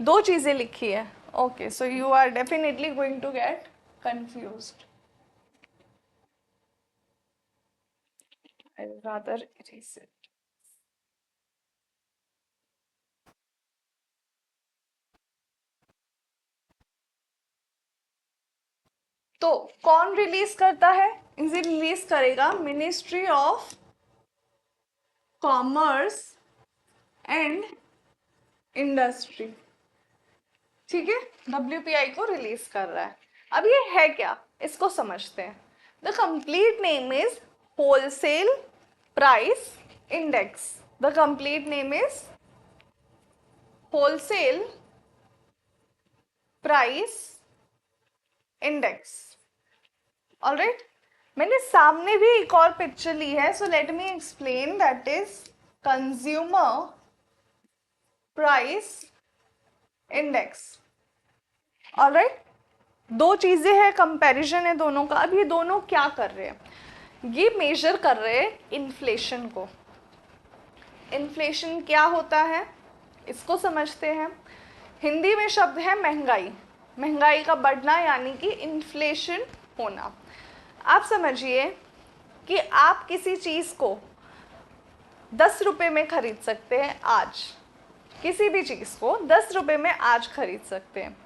2 चीज़ें लिखी है, okay, so you are definitely going to get confused. I rather erase it. तो कौन रिलीज करता है? इसे रिलीज करेगा ministry of commerce and industry, ठीक है। WPI को रिलीज कर रहा है। अब ये है क्या, इसको समझते हैं। The complete name is wholesale price index. The complete name is wholesale price index, alright. मैंने सामने भी एक और पिक्चर ली है, so let me explain, that is consumer price index, alright. 2 चीजें हैं, कंपैरिजन है दोनों का। अब ये दोनों क्या कर रहे हैं? ये मेजर कर रहे हैं इन्फ्लेशन को। इन्फ्लेशन क्या होता है इसको समझते हैं। हिंदी में शब्द है महंगाई, महंगाई का बढ़ना यानी कि इन्फ्लेशन होना। आप समझिए कि आप किसी चीज़ को 10 रुपये में खरीद सकते हैं आज, किसी भी चीज़ को 10 रुपये में आज खरीद सकते हैं।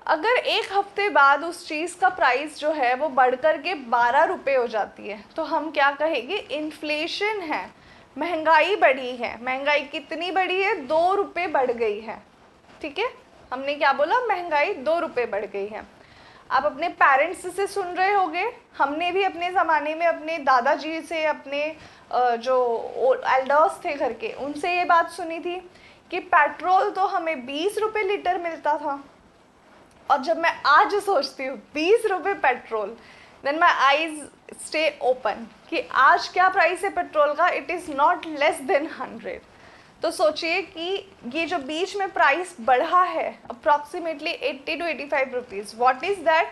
अगर एक हफ्ते बाद उस चीज़ का प्राइस जो है वो बढ़ कर के 12 रुपये हो जाती है तो हम क्या कहेंगे, इन्फ्लेशन है, महंगाई बढ़ी है। महंगाई कितनी बढ़ी है, 2 रुपये बढ़ गई है। ठीक है, हमने क्या बोला, महंगाई 2 रुपये बढ़ गई है। आप अपने पेरेंट्स से सुन रहे होंगे, हमने भी अपने ज़माने में अपने दादाजी से, अपने जो एल्डर्स थे घर के, उनसे ये बात सुनी थी कि पेट्रोल तो हमें 20 रुपये लीटर मिलता था। और जब मैं आज सोचती हूँ 20 रुपये petrol, then my eyes stay open कि आज क्या प्राइस है पेट्रोल का, it is not less than 100। तो सोचिए कि ये जो बीच में प्राइस बढ़ा है approximately 80 to 85 rupees, what is that,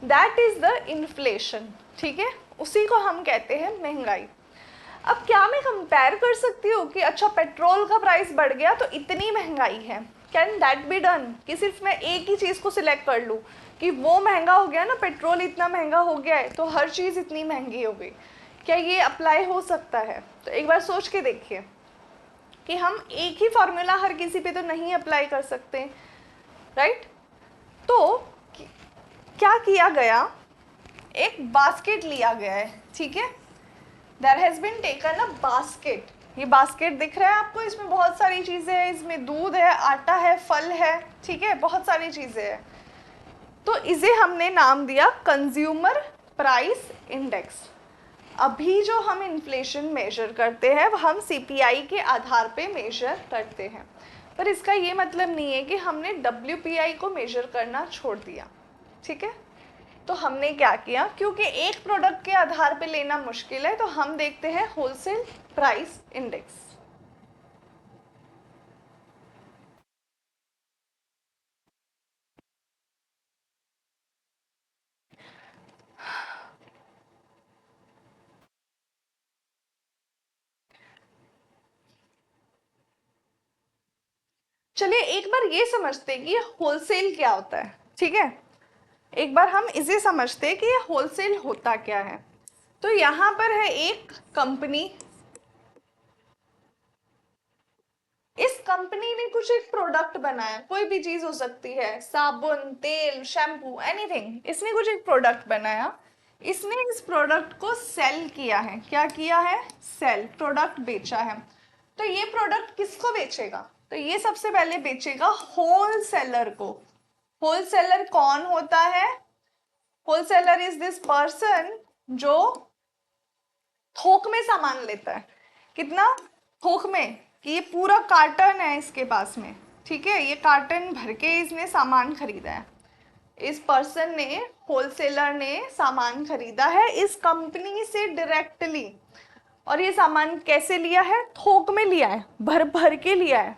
that is the inflation. ठीक है, उसी को हम कहते हैं महंगाई। अब क्या मैं कंपेयर कर सकती हूँ कि अच्छा पेट्रोल का प्राइस बढ़ गया तो इतनी महंगाई है, कैन दैट बी डन, कि सिर्फ मैं एक ही चीज़ को सिलेक्ट कर लूँ कि वो महंगा हो गया ना, पेट्रोल इतना महंगा हो गया है तो हर चीज़ इतनी महंगी हो गई, क्या ये अप्लाई हो सकता है? तो एक बार सोच के देखिए कि हम एक ही फॉर्मूला हर किसी पे तो नहीं अप्लाई कर सकते, राइट? तो क्या किया गया, एक बास्केट लिया गया है, ठीक है, there has been taken a basket. ये बास्केट दिख रहा है आपको, इसमें बहुत सारी चीज़ें हैं, इसमें दूध है, आटा है, फल है, ठीक है, बहुत सारी चीज़ें हैं। तो इसे हमने नाम दिया कंज्यूमर प्राइस इंडेक्स। अभी जो हम इन्फ्लेशन मेजर करते हैं वो हम सीपीआई के आधार पे मेजर करते हैं, पर इसका ये मतलब नहीं है कि हमने डब्ल्यूपीआई को मेजर करना छोड़ दिया। ठीक है, तो हमने क्या किया, क्योंकि एक प्रोडक्ट के आधार पे लेना मुश्किल है तो हम देखते हैं होलसेल प्राइस इंडेक्स। चलिए एक बार ये समझते हैं कि होलसेल क्या होता है। ठीक है, एक बार हम इसे समझते हैं कि ये होलसेल होता क्या है। तो यहाँ पर है एक कंपनी, इस कंपनी ने कुछ एक प्रोडक्ट बनाया, कोई भी चीज हो सकती है, साबुन, तेल, शैम्पू, एनीथिंग, इसने कुछ एक प्रोडक्ट बनाया, इसने इस प्रोडक्ट को सेल किया है। क्या किया है, सेल, प्रोडक्ट बेचा है। तो ये प्रोडक्ट किसको बेचेगा, तो ये सबसे पहले बेचेगा होलसेलर को। होलसेलर कौन होता है, होलसेलर इज दिस पर्सन जो थोक में सामान लेता है। कितना, थोक में, कि ये पूरा कार्टन है इसके पास में, ठीक है, ये कार्टन भर के इसने सामान खरीदा है। इस पर्सन ने, होलसेलर ने सामान खरीदा है इस कंपनी से डायरेक्टली, और ये सामान कैसे लिया है, थोक में लिया है, भर भर के लिया है।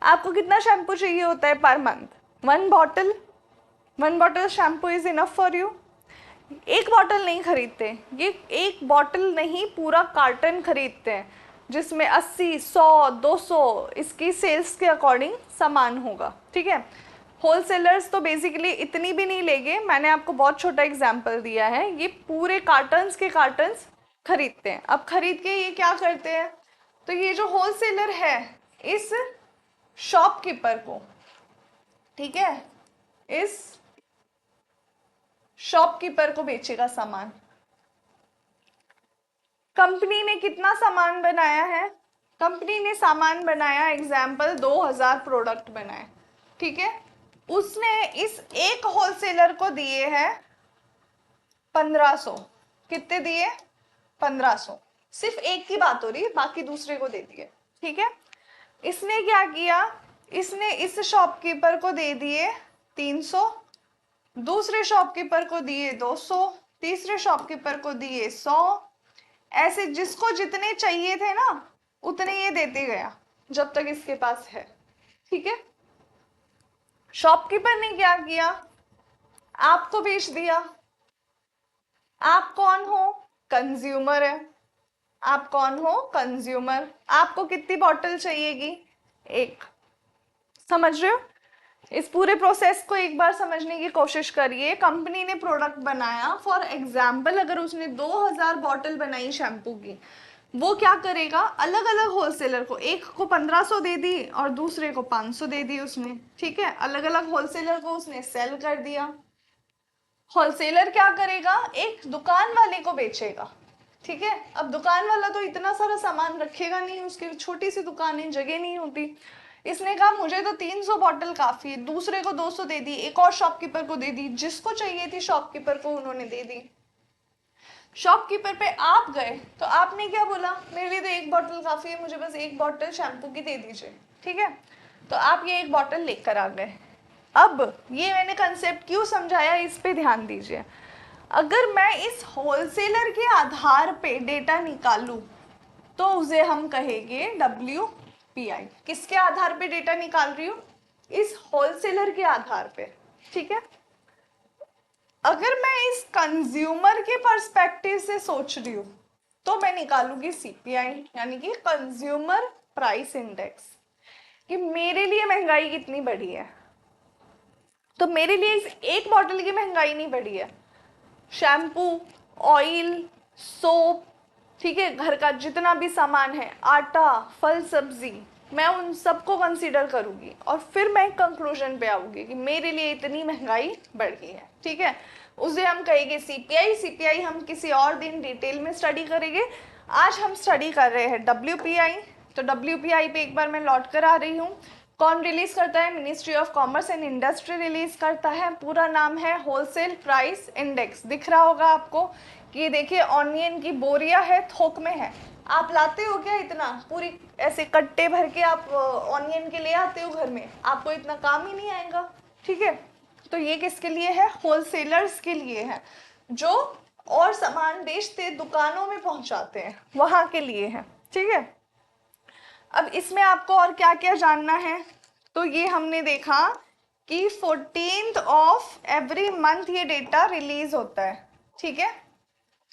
आपको कितना शैम्पू चाहिए होता है per month, 1 bottle, 1 bottle shampoo is enough for you. एक बॉटल नहीं खरीदते, ये एक बॉटल नहीं पूरा कार्टन खरीदते हैं, जिसमें 80, 100, 200 इसकी सेल्स के अकॉर्डिंग सामान होगा। ठीक है, होलसेलर्स तो बेसिकली इतनी भी नहीं लेंगे, मैंने आपको बहुत छोटा एग्जांपल दिया है, ये पूरे कार्टन्स के कार्टन्स खरीदते हैं। अब खरीद के ये क्या करते हैं, तो ये जो होलसेलर है इस शॉपकीपर को, ठीक है, इस शॉपकीपर को बेचेगा सामान। कंपनी ने कितना सामान बनाया है, कंपनी ने सामान बनाया, एग्जाम्पल 2000 प्रोडक्ट बनाए, ठीक है, उसने इस एक होलसेलर को दिए हैं 1500। कितने दिए, 1500। सिर्फ एक की बात हो रही है, बाकी दूसरे को दे दिए। ठीक है, इसने क्या किया, इसने इस शॉपकीपर को दे दिए 300, दूसरे शॉपकीपर को दिए 200, तीसरे शॉपकीपर को दिए 100, ऐसे जिसको जितने चाहिए थे ना उतने ये देते गया जब तक इसके पास है। ठीक है, शॉपकीपर ने क्या किया, आपको बेच दिया। आप कौन हो, कंज्यूमर है, आप कौन हो, कंज्यूमर। आपको कितनी बॉटल चाहिएगी, एक। समझ रहे हो, इस पूरे प्रोसेस को एक बार समझने की कोशिश करिए। कंपनी ने प्रोडक्ट बनाया, फॉर एग्जाम्पल अगर उसने 2000 बॉटल बनाई शैम्पू की, वो क्या करेगा, अलग अलग होलसेलर को, एक को 1500 दे दी और दूसरे को 500 दे दी उसने, ठीक है, अलग अलग होलसेलर को उसने सेल कर दिया। होलसेलर क्या करेगा, एक दुकान वाले को बेचेगा, ठीक है। अब दुकान वाला तो इतना सारा सामान रखेगा नहीं, उसकी छोटी सी दुकान है, जगह नहीं होती। इसने कहा मुझे तो 300 बॉटल काफी है, दूसरे को 200 दे दी, एक और शॉपकीपर को दे दी, जिसको चाहिए थी शॉपकीपर को उन्होंने दे दी। शॉपकीपर पे आप गए तो आपने क्या बोला, मेरे लिए तो एक बॉटल काफी है, मुझे बस एक बॉटल शैम्पू की दे दीजिए, ठीक है। तो आप ये एक बॉटल लेकर आ गए। अब ये मैंने कंसेप्ट क्यों समझाया, इस पे ध्यान दीजिए। अगर मैं इस होलसेलर के आधार पे डेटा निकालूं तो उसे हम कहेंगे WPI। किसके आधार पे डेटा निकाल रही हूँ, इस होलसेलर के आधार पे, ठीक है। अगर मैं इस कंज्यूमर के पर्सपेक्टिव से सोच रही हूँ तो मैं निकालूंगी CPI, यानी कि कंज्यूमर प्राइस इंडेक्स, कि मेरे लिए महंगाई कितनी बढ़ी है। तो मेरे लिए इस एक बॉटल की महंगाई नहीं बढ़ी है, शैम्पू, ऑयल, सोप, ठीक है, घर का जितना भी सामान है, आटा, फल सब्जी, मैं उन सबको कंसीडर करूंगी और फिर मैं एक कंक्लूजन पे आऊंगी कि मेरे लिए इतनी महंगाई बढ़ गई है, ठीक है। उसे हम कहेंगे CPI। CPI हम किसी और दिन डिटेल में स्टडी करेंगे, आज हम स्टडी कर रहे हैं WPI। तो WPI पे एक बार मैं लौट कर आ रही हूँ। कौन रिलीज करता है, ministry of commerce and industry release करता है। पूरा नाम है होलसेल प्राइस इंडेक्स। दिख रहा होगा आपको कि देखिए ऑनियन की बोरियां है, थोक में है। आप लाते हो क्या इतना, पूरी ऐसे कट्टे भर के आप ऑनियन के ले आते हो घर में, आपको इतना काम ही नहीं आएगा, ठीक है। तो ये किसके लिए है, होलसेलर्स के लिए है, जो और सामान बेचते दुकानों में पहुंचाते हैं, वहां के लिए है, ठीक है। अब इसमें आपको और क्या क्या जानना है, तो ये हमने देखा कि 14th ऑफ एवरी मंथ ये डेटा रिलीज होता है, ठीक है।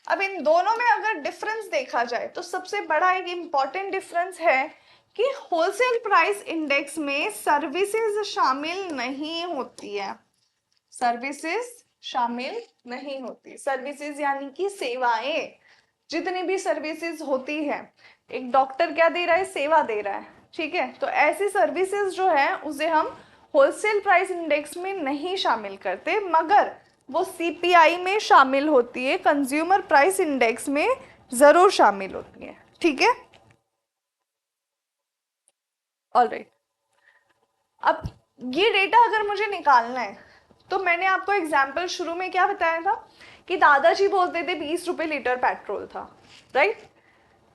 अब इन दोनों में अगर डिफरेंस देखा जाए तो सबसे बड़ा एक इम्पॉर्टेंट डिफरेंस है कि होलसेल प्राइस इंडेक्स में सर्विसेज शामिल नहीं होती है। सर्विसेज शामिल नहीं होती, सर्विसेज यानी कि सेवाएं, जितनी भी सर्विसेज होती है, एक डॉक्टर क्या दे रहा है, सेवा दे रहा है, ठीक है। तो ऐसी सर्विसेज जो है उसे हम होलसेल प्राइस इंडेक्स में नहीं शामिल करते, मगर वो CPI में शामिल होती है, कंज्यूमर प्राइस इंडेक्स में जरूर शामिल होती है, ठीक है। ऑलराइट, अब ये डेटा अगर मुझे निकालना है तो मैंने आपको एग्जाम्पल शुरू में क्या बताया था कि दादाजी बोलते थे 20 रुपए लीटर पेट्रोल था, राइट।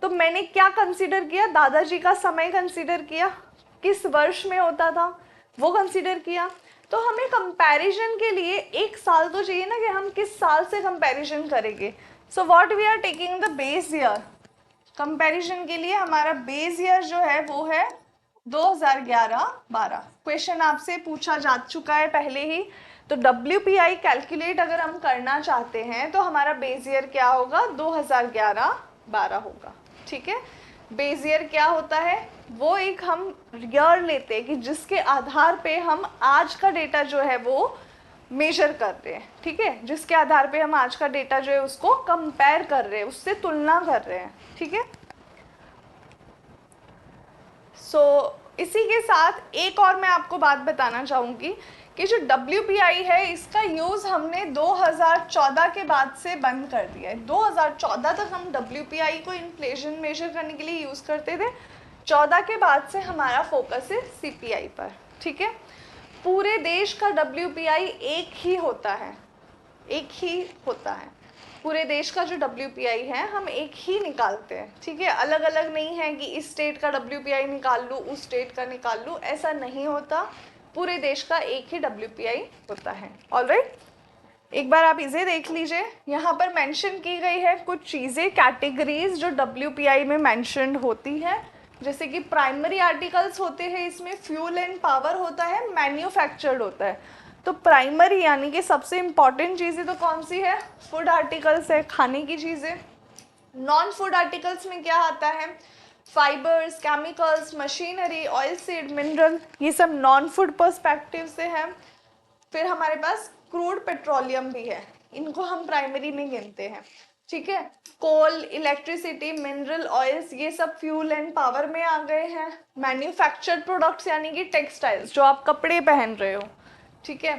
तो मैंने क्या कंसीडर किया, दादाजी का समय कंसीडर किया, किस वर्ष में होता था वो कंसीडर किया। तो हमें कंपैरिजन के लिए एक साल तो चाहिए ना, कि हम किस साल से कंपैरिजन करेंगे। So what we are taking the base year, comparison के लिए हमारा बेस ईयर जो है वो है 2011-12। क्वेश्चन आपसे पूछा जा चुका है पहले ही। तो WPI कैलकुलेट अगर हम करना चाहते हैं तो हमारा बेस ईयर क्या होगा, 2011-12 होगा, ठीक है। बेस ईयर क्या होता है, वो एक हम ईयर लेते हैं कि जिसके आधार पे हम आज का डेटा जो है वो मेजर कर रहे हैं, ठीक है, जिसके आधार पे हम आज का डेटा जो है उसको कंपेयर कर रहे हैं, उससे तुलना कर रहे हैं, ठीक है। इसी के साथ एक और मैं आपको बात बताना चाहूँगी कि जो WPI है इसका यूज़ हमने 2014 के बाद से बंद कर दिया है। 2014 तक हम WPI को इन्फ्लेशन मेजर करने के लिए यूज़ करते थे, 14 के बाद से हमारा फोकस है CPI पर, ठीक है। पूरे देश का WPI एक ही होता है, एक ही होता है। पूरे देश का जो WPI है हम एक ही निकालते हैं, ठीक है। अलग अलग नहीं है कि इस स्टेट का WPI निकाल लूँ, उस स्टेट का निकाल लूँ, ऐसा नहीं होता। पूरे देश का एक ही WPI होता है, ऑलराइट। एक बार आप इसे देख लीजिए, यहाँ पर मेंशन की गई है कुछ चीज़ें, कैटेगरीज जो WPI में मेंशन्ड होती है, जैसे कि प्राइमरी आर्टिकल्स होते हैं, इसमें फ्यूल एंड पावर होता है, मैन्युफैक्चर्ड होता है। तो प्राइमरी यानी कि सबसे इंपॉर्टेंट चीज़ें तो कौन सी है, फूड आर्टिकल्स है, खाने की चीज़ें। नॉन फूड आर्टिकल्स में क्या आता है, fibres, chemicals, machinery, oil seed, mineral, ये सब नॉन फूड पर्सपेक्टिव से है। फिर हमारे पास क्रूड पेट्रोलियम भी है, इनको हम प्राइमरी में गिनते हैं, ठीक है। कोल, इलेक्ट्रिसिटी, मिनरल ऑयल्स, ये सब फ्यूल एंड पावर में आ गए हैं। मैन्युफैक्चर्ड प्रोडक्ट्स यानी कि टेक्सटाइल्स, जो आप कपड़े पहन रहे हो, ठीक है।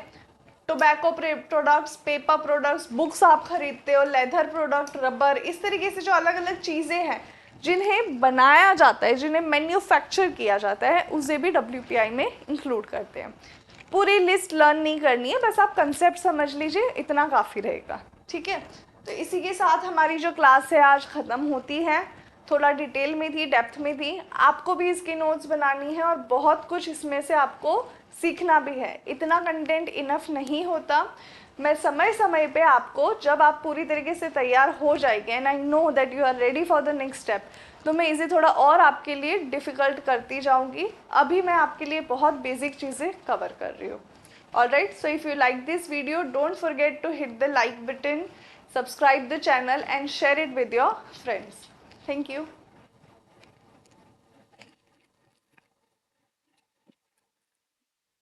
Tobacco products, paper products, books आप खरीदते हो, लेदर प्रोडक्ट, रबर, इस तरीके से जो अलग अलग चीज़ें हैं जिन्हें बनाया जाता है, जिन्हें मैन्युफैक्चर किया जाता है, उसे भी WPI में इंक्लूड करते हैं। पूरी लिस्ट लर्न नहीं करनी है, बस आप कंसेप्ट समझ लीजिए, इतना काफ़ी रहेगा, ठीक है। तो इसी के साथ हमारी जो क्लास है आज ख़त्म होती है। थोड़ा डिटेल में थी, डेप्थ में थी, आपको भी इसकी नोट्स बनानी है और बहुत कुछ इसमें से आपको सीखना भी है। इतना कंटेंट इनफ नहीं होता। मैं समय समय पे आपको, जब आप पूरी तरीके से तैयार हो जाएंगे and I know that you are ready for the next step, तो मैं इसे थोड़ा और आपके लिए डिफ़िकल्ट करती जाऊंगी। अभी मैं आपके लिए बहुत बेसिक चीज़ें कवर कर रही हूँ। Alright, so if you like this video, don't forget to hit the like button, subscribe the channel and share it with your friends. Thank you.